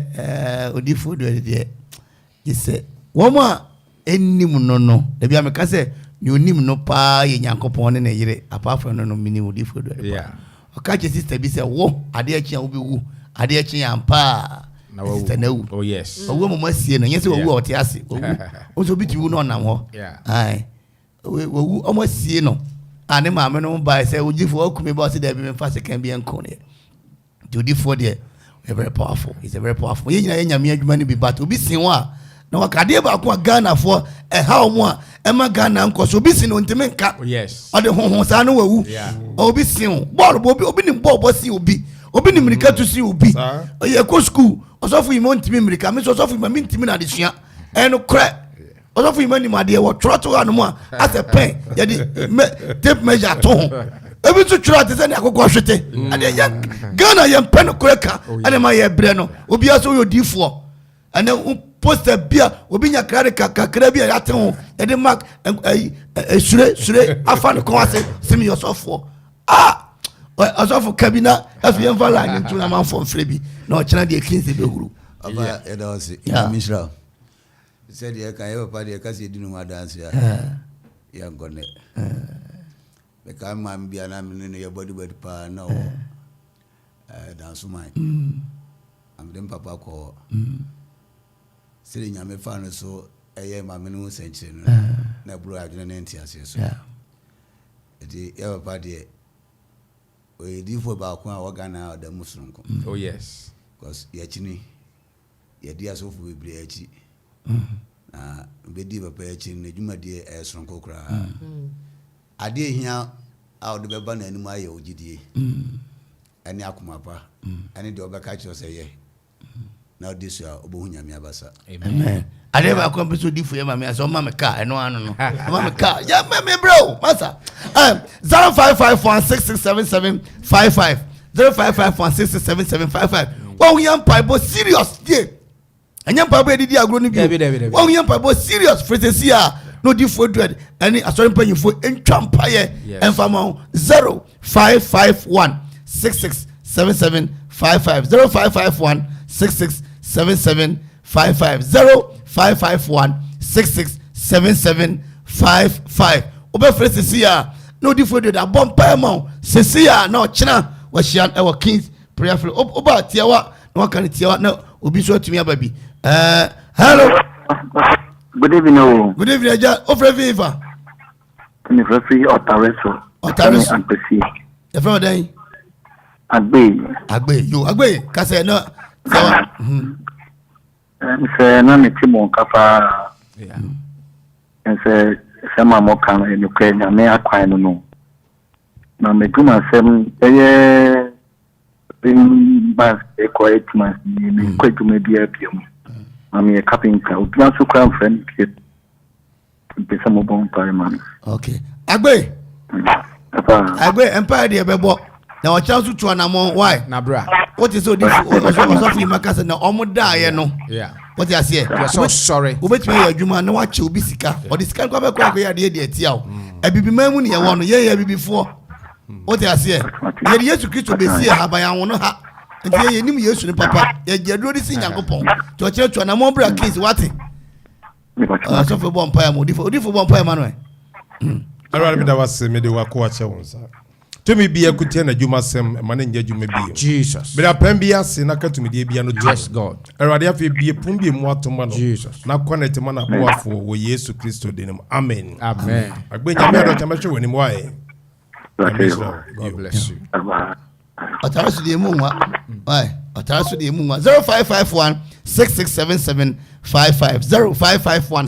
Speaker 1: Odifo do de yese woma ennim no da bia me ka se ni onim no pa ye Nyankopon ne yire apart from no mini Odifo do
Speaker 4: yeah
Speaker 1: oka che sister bi se wo ade achi obi wu ade achi ampa
Speaker 4: na wo oh yes
Speaker 1: owo mo masie no nyese wo ote ase owu oso bi ti wu no nam ho ai wo o masie no ane ma me no ba se Odifo akumi ba se da bi me fa se kan bi enko ne Odifo de very powerful he's a very powerful ye nyina ye nyame adwuma ne bi but obi sin wa na wakade ba ko Ghana for ha o mo a ema Ghana nko so obi sin no ntime nka
Speaker 4: yes
Speaker 1: o de honhon sa no wawu obi sin ball obi ni ball si obi ni mirika to si obi ye ko school Osofo imo ntime mirika me so Osofo imo ntime na de sua eno kra Osofo imo ni made wo troto anu a as a pen ye de tape measure to ebi to try to say na akoko hwete ade ya Ghana ye pen kra ka ade ma ye bre no obi aso yo Odifo ane poster bia obi nya kra kakra bia ya te ho e de mark sure afa no kon ase semi Osofo Osofo kabina afi enfa la ntu na man fo frebi na o chena de Kings be huru
Speaker 7: aba e da ose Mishra said ye kan e papa de ka se dinu ma dance ya ngone be ka ma bia na me no ye body pa na o dance man am dem papa ko siri nyame fa no so eye ma me no senche no na bro adwene na ntia se so edi ye papa de Odifo ba ko a wagana da musunko
Speaker 4: oh yes
Speaker 7: because ye chini ye dia so fu bebre achi na be di papa achi na dwuma die e sonko kra ade hia a o de be ba na anim aye ogidie ani akomapa ani de obeka chi ose ye na odi so obohu nyame abasa
Speaker 1: amen ade ba ko be so Odifo ye ma me aso ma me ka eno anu no ma me ka ya me bro masa 0551667755 0551667755 won yam paibo serious die anyam paibo edidi agro no bi won yam paibo serious frequency a no Odifo dread any asori panyifo entwampa ye enfama 0551667755 0551667755 0551667755 obe frequency a no Odifo dread abom paimo sesi a na ochina washian e wa Kings prayerful oba tiawa na wakane tiawa na obi so atumi ababi hello
Speaker 8: good evening.
Speaker 1: Good evening, Adjei. Ofre viva.
Speaker 8: Me free Opare so.
Speaker 1: Opare. The friend dey. Adjei. You Adjei. Kase no.
Speaker 8: Say na me ti mon kapa. Yeah. Say sama mo kan e ko nya me akwan no. Na me duma sem eye bin bas e ko etmas ni me ko duma bia biom. I'm a carpenter. We plan to come friend. Pesa mo bon pare man.
Speaker 1: Okay. Adjei. Adjei empire dey bebo. Na o chance to anamon why?
Speaker 4: Na bra.
Speaker 1: What is Odifo? Osofo Imakase na omo da ye no.
Speaker 4: Yeah.
Speaker 1: What you say?
Speaker 4: You're so sorry.
Speaker 1: Obetime ye adwuma na wa che obi sika. O de sika kwa be kwa ya de etia o. Abibimamu ne ye wo no ye abibifo. What you say? Ye Yesu Kristo be sie haban wo no ha. Nti ye nim Yesu ni papa. Ye jedro di si Nyankopon. To chere to na mo bra case wate. Osofo bon pa ya mo Odifo bon pa Emmanuel.
Speaker 2: Alwa bi da wase me de wa ko ache won sa. to me be a kutia na juma sem manenja juma bi
Speaker 4: Jesus
Speaker 2: bra pam bi ase na ka to me de bia no
Speaker 4: yes God
Speaker 2: erade afi bi pum bi mu atoma no
Speaker 4: Jesus
Speaker 2: na connect man aboafo wo Yesu Kristo denim amen
Speaker 4: amen
Speaker 2: agbenya me do chamehwe woni mu aye
Speaker 4: God bless you
Speaker 1: Otarasu de mu nwa why Otarasu de mu nwa 0551 667755 0551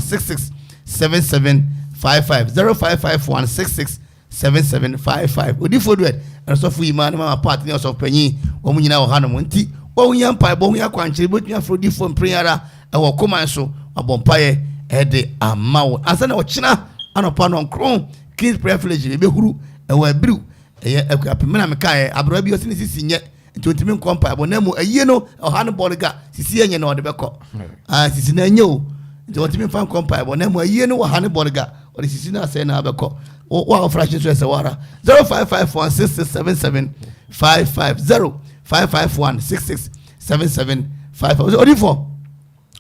Speaker 1: 667755 0551 667755 Odifo duet Osofo Imam mama partner of Penny wo mu nyina wo hanom nti wo nya mpa bo hu yakwankyere botu afro Odifo mpreyara e wo koman so abompaye e de amawo asa na wo kyina anopa no nkron King's privilege e behuru e wo Abiriw Akuapem na mekae abro bi osini sisi nye nti ontimi nkompa bo na mu aye no ohane boliga sisi enye na ode beko sisi na enye o nti ontimi fan nkompa bo na mu aye no ohane boliga ode sisi na ase na beko wa ofrashin so ese wara 0551667755 0551667755 Odifo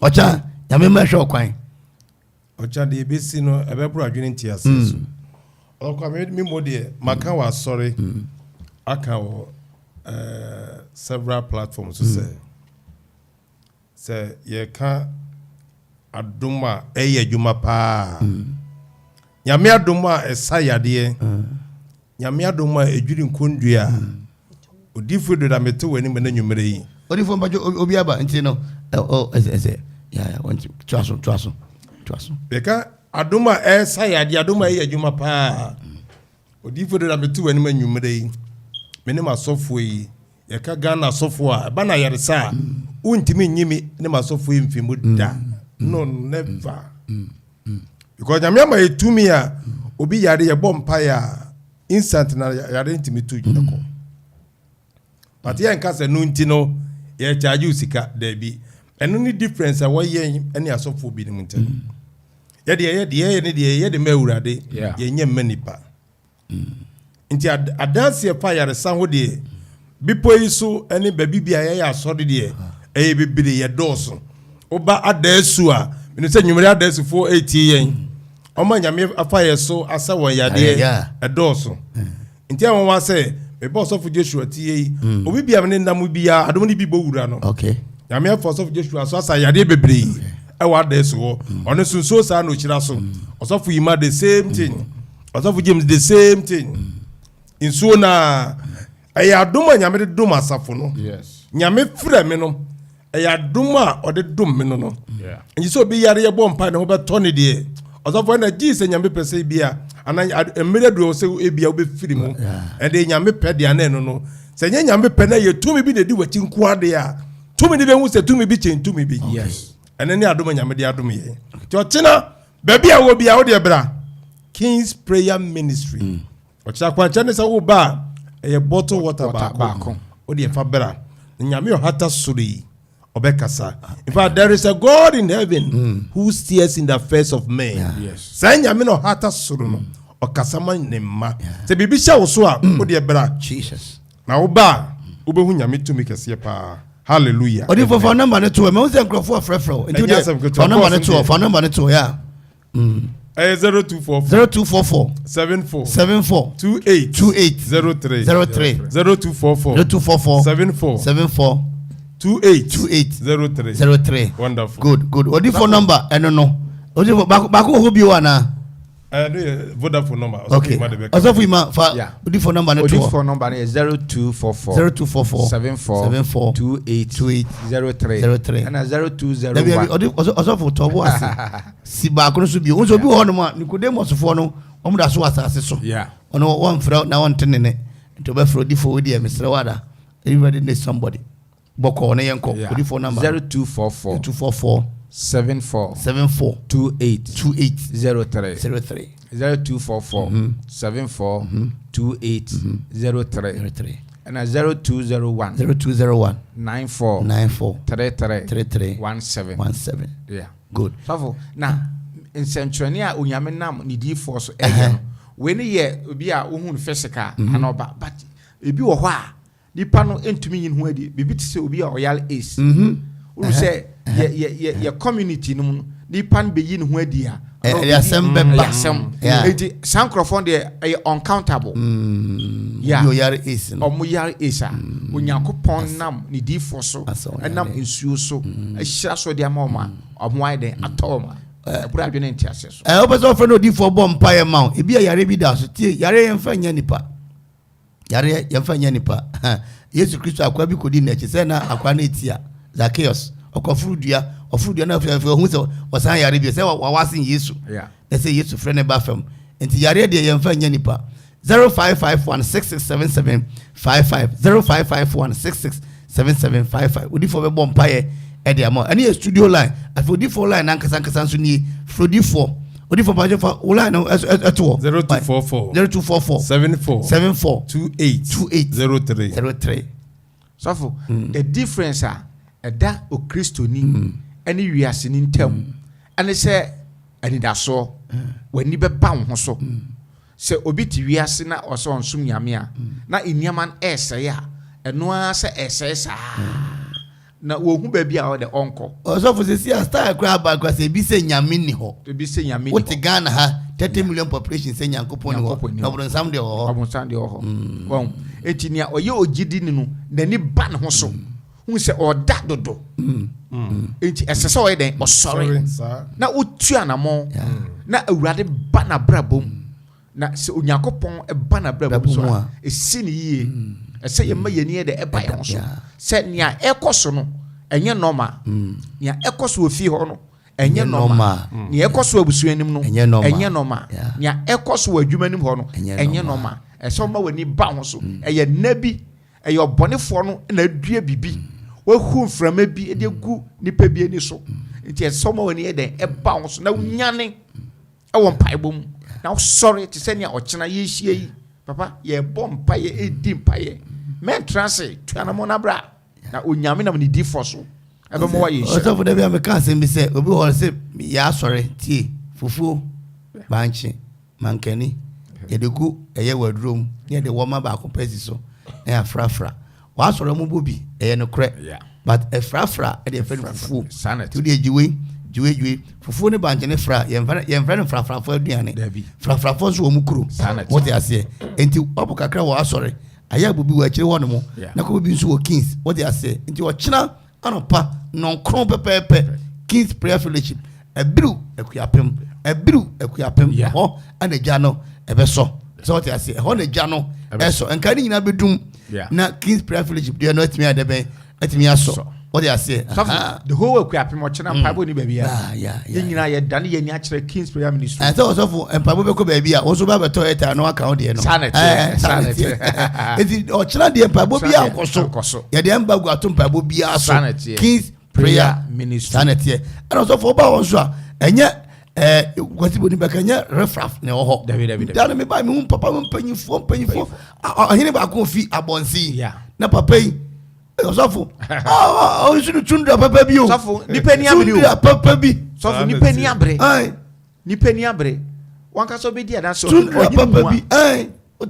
Speaker 1: ocha nyame ma hwe okwan
Speaker 2: ocha de besi no ebepro adwene nti ase so mi mode maka wa sorry aka wo several platforms say ye ka aduma adwuma pa nyame aduma esayade nyame aduma edwiri nkondua Odifo do da mete wani me na nwumere yi
Speaker 1: Odifo mbajo obi aba nti no ya want twaso
Speaker 2: ye ka aduma esayade aduma adwuma pa Odifo do da mete wani me nwumere yi me ne masofo yi ye ka Ghana sofo a ba na yaresa untimi nyimi ne masofo yi mfimu da no never because nyame ma etumi a obi yare ye bompa ya instant na yare ntimi tu joko but ye nka se no ntino ye charge usika da bi eno ni difference a woye ene asofo bi ni munte ye de mawurade ye nya manipa nti adanse pa yare san ho de bipo yi so ene babi bia ye asode de e bibire ye doso oba adasu a me se nwumere adasu fo 80 yen Oma nyame afa yeso asa won yade edoso nti awon wa se me boss of Joshua tie obi bia me ndam bia adom ni bi bo wura no
Speaker 1: okay
Speaker 2: nyame afa of Joshua so asa yade bebre e wa deso ono sunso sa no kira so Osofo Yima the same thing Osofo James the same thing inso na aya adom nyame de dom asafo no
Speaker 4: yes
Speaker 2: nyame frɛ me no aya adom a ode dom me no
Speaker 4: yeah
Speaker 2: nti so bi yare ye bom pa ne ho beto ne de Osofo na Jesus nyame pese bia ana emere do se ebia obefiri mu e de nyame pe de ana no se nyame pe na ye tumi bi de di wachi nku ade a tumi de be hu se tumi bi chen tumi bi
Speaker 4: yes
Speaker 2: ene ne adom nyame de adom ye ti o china baby a wo bia wo de bra King's Prayer Ministry o cha kwancha ne se wo ba e bottle water ba o de fa bra nyame o hata suri obekasa in fact there is a God in heaven who steers in the affairs of men
Speaker 4: yes
Speaker 2: say nyame no hata suru no okasama ne ma se bibi sha wo so a o de bra
Speaker 1: Jesus
Speaker 2: na wo ba wo be hu nyame tumi kese pa hallelujah
Speaker 1: Odifo for number ne to me won say nkrofo frefro nti de for number ne to for number ne to yeah
Speaker 2: 0244 74 28 03
Speaker 1: 0244
Speaker 2: 74 28
Speaker 1: 03
Speaker 2: wonderful
Speaker 1: good Odifo number eno no Odifo bako ho bi wana
Speaker 2: Vodafone number
Speaker 1: okay Osofo Yima fa Odifo number ne to
Speaker 4: Odifo number is 0244 74 28 and 0201
Speaker 1: Osofo to bo ase si ba ko so bi won so bi ho no ma Nicodemus fo no omo da so asase so
Speaker 4: yeah
Speaker 1: ono won fra na won tenene to be fro Odifo we dey Mr. Wada everybody needs somebody boko na yenko Odifo number 0244 74 28
Speaker 4: 0244 74 28 and 0201 94 33 17 yeah
Speaker 1: good
Speaker 4: so na nsentwene a onyame nam ne difo so ehe no we ne ye obi a ohun physical ana oba but ebi wo ho a nipa no entumi yin ho adi bibi ti se obi a oyal ace uru se ye community no nipa no beyi ne ho adi a
Speaker 1: yasem beba
Speaker 4: yasem enti sankrofon de uncountable
Speaker 1: yeah yo yare is no
Speaker 4: omo yare is a onyankopon nam ne difo so enam nsuo so ahyira so de ama omo ayi den atoma ebura adwene ntiase so
Speaker 1: obeso friend Odifo bom paye ma ebi yare bi da so tie yare yemfa nya nipa yare yemfa nya nipa Yesu Kristo akwa bi kodi na chi se na akwa na etia Zacchaeus okofurudua na fefe hu se osan yare bi se wawasin Yesu they say Yesu friend ba fam enti yare de yemfa nya nipa 0551667755 0551667755 Odifo be bom paye edi amo ani studio line afi Odifo line nankasa nso ni Odifo paje for line eto 0244 74 2803
Speaker 4: so the difference eda o Kristo ni ani wiase ni ntam ani se ani da so wani be ba ho so se obi ti wiase na oso onsum nyame a na eniaman ese ya eno a se ese sa na wo hu ba bia o de onko
Speaker 1: Osofo se si star kra ba kwa se bi se nyame ni ho
Speaker 4: to bi se nyame ni
Speaker 1: ho what Ghana ha 30 million population se nyankopon ni ho obron sam de ho won etinia oye ogidi ni no nani ba ne ho so hu se oda dodo enti esese o den osore na otua na mo na awurade ba na brabom na se onyankopon e ba na brabom so esi ni yie ese yema yeni de e ba ye ho so se nia ekoso no enye normal nia ekoso ofi ho no enye normal nia ekoso abusuanim no enye normal nia ekoso adwumanim ho no enye normal ese ma wani ba ho so eye nabi eye obonefo no na adua bibi wahu mframa bi de gu nipa bi ani so nti ese ma wani de e ba ho so na unyane e won paibom na sorry to say nia ochena yehie yi papa ye bom paye edi paye men transe tuanamo na bra na onyame na ni difo so ebe mo wa ye sha Osofo da bia me kan se mi se obi ho se ya sore tie fufu banchi mankani ye de gu eye wadrom ye de woma ba ko pesi so na afrafra wa sore mu bobi eye no kre but e frafra e de fe fufu to de jiwe fufu ne banchi ne fra ye mfa frafra fo aduane frafra fo so mu kuro what they say enti obo kakra wa sore aya bobi wa kire wono mo na ko bobi nso wo kings what they say nti wo china anopa non kron pepepe Kings Prayer Fellowship Abiriw Akuapem ho anaja no ebeso so what I say ho anaja no eso enka ni nyina bedum na Kings Prayer Fellowship dey no atimi adebe atimi aso what I say
Speaker 4: the whole Akuapem o china pabo ni baby ya nyina ye dane ye ni a kire Kings Prayer Ministry
Speaker 1: and so Osofo empabo be ko baby a wo so ba beto eta no account dey no
Speaker 4: sanet
Speaker 1: eti o china dey empabo bi akoso ye dey embagu ato empabo bi aso Kings Prayer Ministry sanet ye and Osofo ba won so a enye kwati boni be kanya refraf ne ho dan me ba me papa mpanyifo ahine ba ko fi abonsi na papa yi Osofo o sunu tundra papa bi o
Speaker 4: Osofo nipa ni abre
Speaker 1: tundra papa bi
Speaker 4: Osofo nipa ni abre nipa ni abre wanka so be dia na so
Speaker 1: tundra papa bi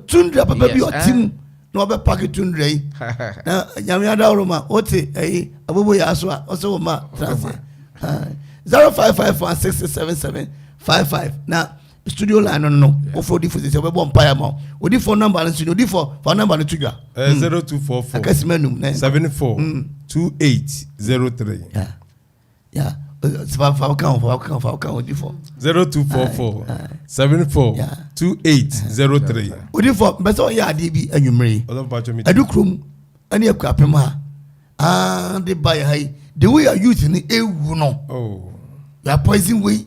Speaker 1: tundra papa bi o tim no be pack tundra yi na nyame adawro ma ote abobo ya so a oso ma transfer 0551667755 na studio line no Odifo say we bon pair ma Odifo number no studio Odifo phone number no tudwa
Speaker 2: 0244
Speaker 1: akasimanum
Speaker 2: 74 2803
Speaker 1: yeah fa kan Odifo
Speaker 2: 0244 74 2803
Speaker 1: Odifo beso ya ade bi anwumre adukrom ani Akuapem ha de buy high the way you use ni ewu no you are poison way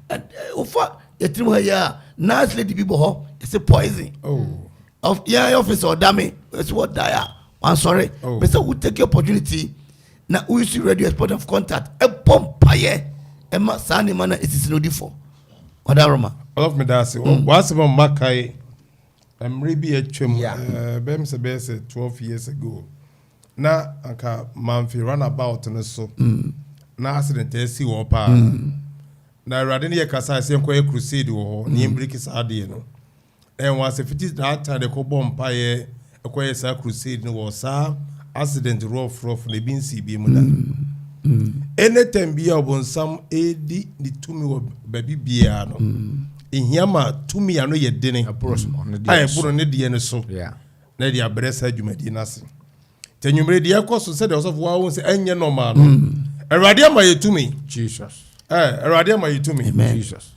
Speaker 1: and ofa yetim ha ya nice lady people ho it's a poison of officer or dame it's what die I'm sorry but so we take your opportunity na we use radio export of contact e pompaye e ma sani mana is Odifo odaroma
Speaker 2: all of me that say once about makai maybe a chum bem se 12 years ago na anka manfi run about no so na accident esi wo pa na radin ye kasa se enko crusade wo ni mbiriki saade no en was a 50 that time they ko bompa ye ekwo ye sa crusade no wo sa accident rough ne bin si bi mu na anytime bi obonsam edi di tumi wo baby bia no ehiama tumi ya no ye dene buru ne de ne so na de abresa adwumadi nase tenwumre de ekoso se de Osofo wa won se enye normal no Erade ama yetumi
Speaker 4: Jesus
Speaker 2: Erade ama yetumi
Speaker 4: Jesus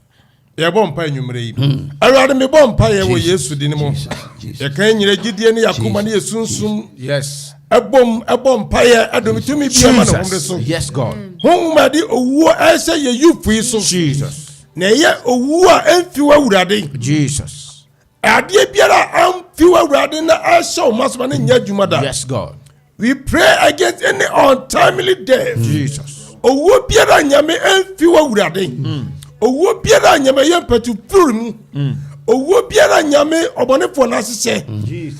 Speaker 2: ye bompa enwumre yi Erade me bompa ye wo Yesu di ne mo ye kan nyire gidie ne yakoma ne yesunsum
Speaker 4: yes
Speaker 2: ebom paye adomitumi bia ma no homre so
Speaker 4: yes God
Speaker 2: homa di owuo ehye ye yufu so
Speaker 4: Jesus
Speaker 2: na ye owuo a emfiwa wurade
Speaker 4: Jesus
Speaker 2: ade biara amfiwa wurade na ehye o masoma ne nya dwuma da
Speaker 4: yes God
Speaker 2: we pray against any untimely death
Speaker 4: Jesus
Speaker 2: owuo biara nyame emfiwa wurade owuo biara nyame ye patu purum owuo biara nyame obonefo na sese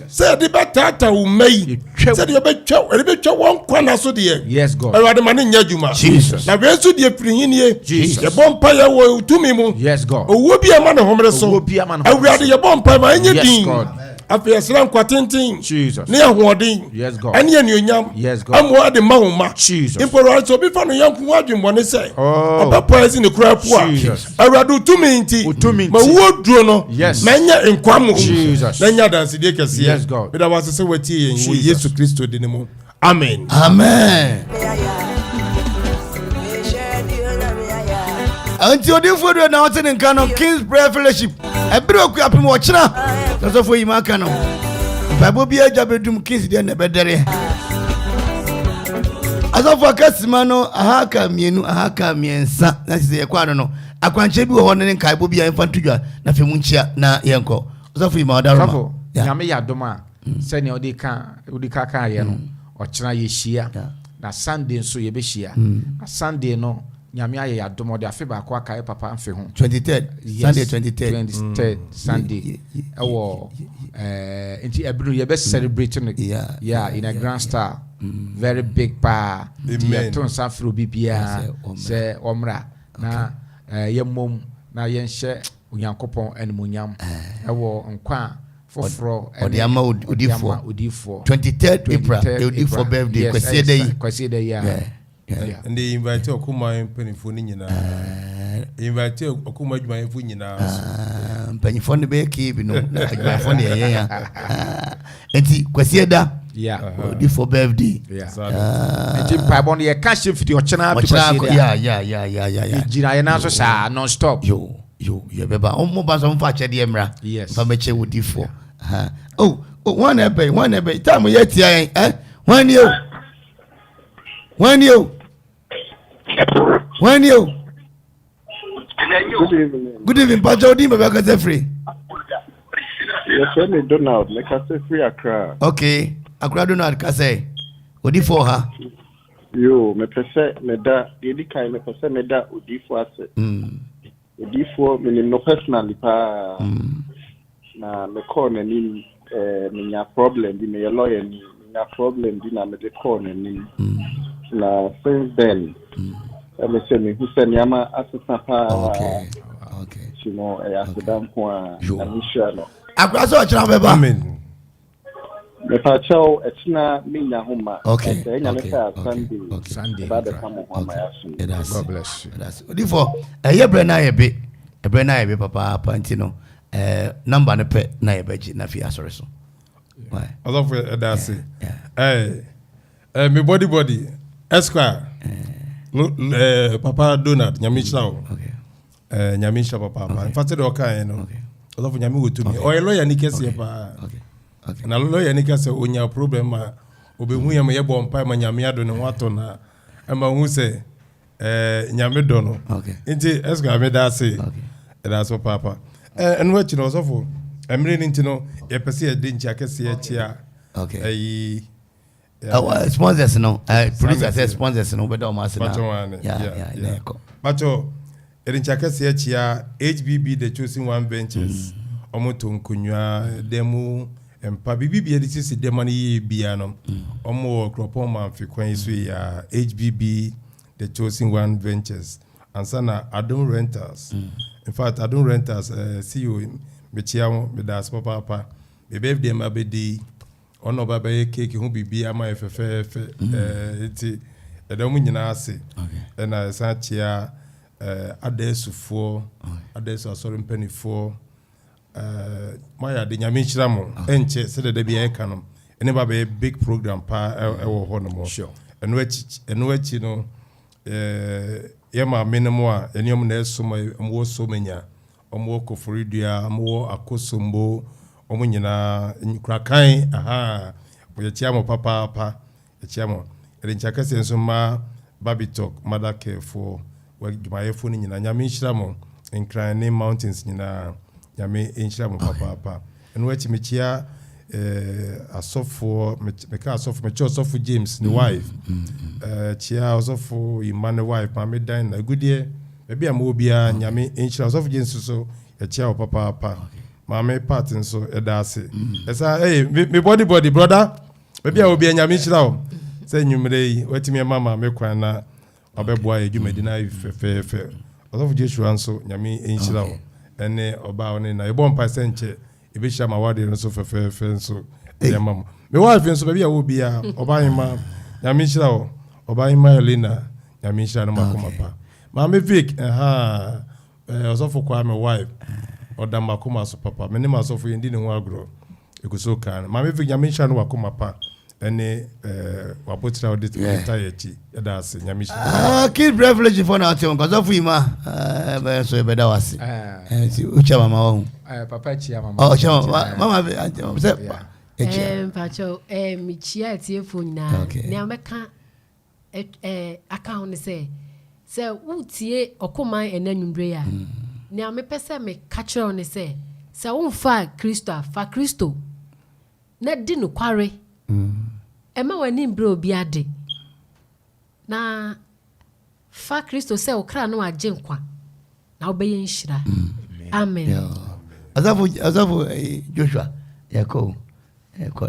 Speaker 2: say de betata wo mai say de betwa won kwana so de
Speaker 4: yes God
Speaker 2: Erade ma ne nya dwuma
Speaker 4: Jesus
Speaker 2: na we so de frihinie ye bompa ye wo tumi mu
Speaker 4: yes God
Speaker 2: owuo bia ma ne homre so Erade ye bompa ma enye din
Speaker 4: yes God
Speaker 2: afia sran kwatintin
Speaker 4: Jesus
Speaker 2: ne ahoɔden
Speaker 4: yes God
Speaker 2: ane anuonyam
Speaker 4: yes God
Speaker 2: amo ade ma wo ma
Speaker 4: Jesus
Speaker 2: imporo so bi fa no yanku adwemmɔ ne sɛ ɔbɛpɔ ezi ne kura po a Awurade utumi nti ma wo duro no
Speaker 4: yes
Speaker 2: ma nya nkwamo
Speaker 4: Jesus
Speaker 2: na nya danse de kɛse
Speaker 4: yes God
Speaker 2: bida wase sɛ watie yɛn wo Yesu Kristo de ne mu amen
Speaker 1: Anti Odifo do na wote nka no King's Prayer Fellowship Abiriw Akuapem ochina Osofo yi maka no Bible bi agya bedum King's de na bedere Osofo kasima no ahaka miensa na sise ye kwa no akwanche bi wo ho ne nkai bo bi amfa ntudwa na fe mu nchia na yenko Osofo yi ma odaroma
Speaker 4: nyame ya doma se ne odika ka ye no ochina ye hia na Sunday nso ye be hia na Sunday no nyame aye ya domo de afi ba kwa kai papa mfe ho
Speaker 1: 23rd Sunday 23rd
Speaker 4: Sunday ewo enti Abiriw ye be celebrate no in a grand style very big pa ye ton san fro bibia se omra na ye mom na ye nhye onyankopon animunyam ewo nkwa foforo
Speaker 1: Odiama Odifo 23rd April Odifo birthday
Speaker 4: kwesi day
Speaker 2: and they invite Okuma penifo ni nyina invite Okuma adwumayefo nyina
Speaker 1: penifo ne be ke bi no na adwumayefo ne ye ya enti kwesi da Odifo birthday
Speaker 4: enti paibon ye ka she fiti ochena to kwesi
Speaker 1: ya
Speaker 4: ejira ye na so sa non stop
Speaker 1: yo ye beba o mo ba so mfa che de emra mfa meche Odifo one ebe time ye tia when you When you good evening Pacho Odi me ka say free
Speaker 8: yes me Donald me ka say free Accra
Speaker 1: okay Accra Donald ka say Odifo ha
Speaker 8: yo me pese me da dedi kai me pese me da Odifo ase Odifo me no personally pa na me call na ni me nya problem di me lawyer ni nya problem di na me de call na ni na since then me say me who say nyama asesa pa
Speaker 1: okay
Speaker 8: you know asidam kwa amisha no
Speaker 1: Accra so chira beba
Speaker 2: amen
Speaker 8: me pa chao etina minya homa
Speaker 1: okay
Speaker 8: nya me say Sunday ba the come home my asu
Speaker 4: God bless you
Speaker 1: that's Odifo ye bre na ye be papa panti no number ne pe na ye beji na fi asore so why
Speaker 2: Osofo that's me body Esquire Papa Donald Nyamisha okay Nyamisha papa in fact the okay no Osofo nyami wotumi o lawyer ni kese pa okay na lawyer ni kese onya problem ma obehu yam ye bompa ma nyame ado ne wato na ma hu se nyame do no
Speaker 1: okay
Speaker 2: nti Esquire me da say that's what papa and what you know Osofo emre ni ntino ye pese ye de ntia kese ye chia
Speaker 1: okay sponsors no producer says sponsors no bedo ma say yeah
Speaker 2: Pacho erinchaka se chia HBB the choosing one benches omoto nkonwa demu empa bibi de sisi demani bia no omo kropon man fi kwan so ya HBB the choosing one ventures ansana Adom Rentals in fact Adom Rentals CEO mechia me das papa be birthday ma be di ono baba ye cake hu bibia ma efefe eti ɛda mu nyinaa ase ɛna ɛsan kyia Adjei sufo Adjei asɔre mpanifoɔ maya de nyame nhyira mo ɛnkyɛ sɛ dɛda bi ɛka no ɛne ba bɛyɛ big program pa ɛwɔ hɔ no mo ɛno akyi no yɛma me no mu a ɛneɔm na ɛsom ɔmwɔ somanya ɔmwɔ kɔfori dua ɔmwɔ akosombo ɔmo nyinaa kurakan yɛkyia mo papaapa yɛkyia mo ɛde nkyɛ kɛsɛ nso ma Babitok mother care for dwumayɛfoɔ no nyinaa nyame nhyira mo nkran ne mountains nyinaa nyame nhyira mo papaapa ɛno akyi mekyia asɔfoɔ meka asɔfo mekyia Osofo James ne wife kyia Osofo Emmanuel wife maame dan na agudeɛ baabi a ma obiara nyame nhyira Osofo James so yɛkyia wo papaapa maame part nso ɛda ase ɛsa me body brother baabi a obiara nyame nhyira wo sɛ nnwumere yi watumi ama maame kwan na ɔbɛboa yɛ dwumadi na fɛfɛɛfɛ Osofo Joshua nso nyame nhyira wo ɛne ɔbaa ne na yɛbɔ mpa sɛ nkyɛ ɛbɛhyia ma wade nso fɛfɛɛfɛ nso ɛyɛ ma mo me wife nso baabi a wɔ biara ɔbaahema nyame nhyira wo ɔbaahema Elena nyame nhyira no makoma pa maame Vic Osofo kwa me wife ɔda makoma so papa me ne ma Osofo yɛndi ne ho agorɔ ɛkuso kan maame Vic nyame nhyira no wakoma pa ɛne wapotira ɔde tayɛ akyi ɛda ase nyame nhyira
Speaker 1: kid privilege for now tell Osofo Ima bɛyɛ so ɛbɛda wase ucha mama wahu
Speaker 4: papa chia mama
Speaker 1: mama
Speaker 3: pacho michia tiefo na ne ameka account ne say utie okoman enanwumbre ya ne amepese me catcher ne say wonfa Kristo fa Kristo na di no kware ema wani mbre obi ade na fa Kristo say okra no agye nkwa na obeye nhyira amen
Speaker 1: Osofo Joshua yako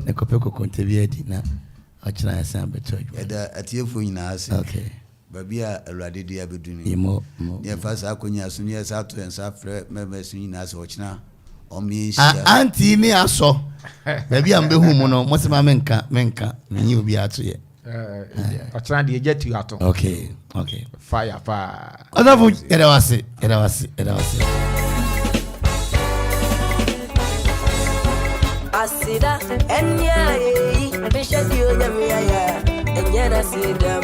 Speaker 1: ne kopeko kontebiedi na achina yasan beto
Speaker 7: ɛda atiefo nyinaa ase baabi a Awurade de abɛduni ne fa saa akonya so ne sa to ensa frɛ mɛmɛ so nyinaa se ɔkyena ɔmyɛnhyia
Speaker 1: anti ni aso baabi a mbehu mu no mo se ma menka menyi obi ato ye
Speaker 4: ɔkyena de agya tu ato
Speaker 1: okay
Speaker 4: fire pa
Speaker 1: Osofo yɛda wase
Speaker 5: Asida enya bishop yo nyamia ya enya na sida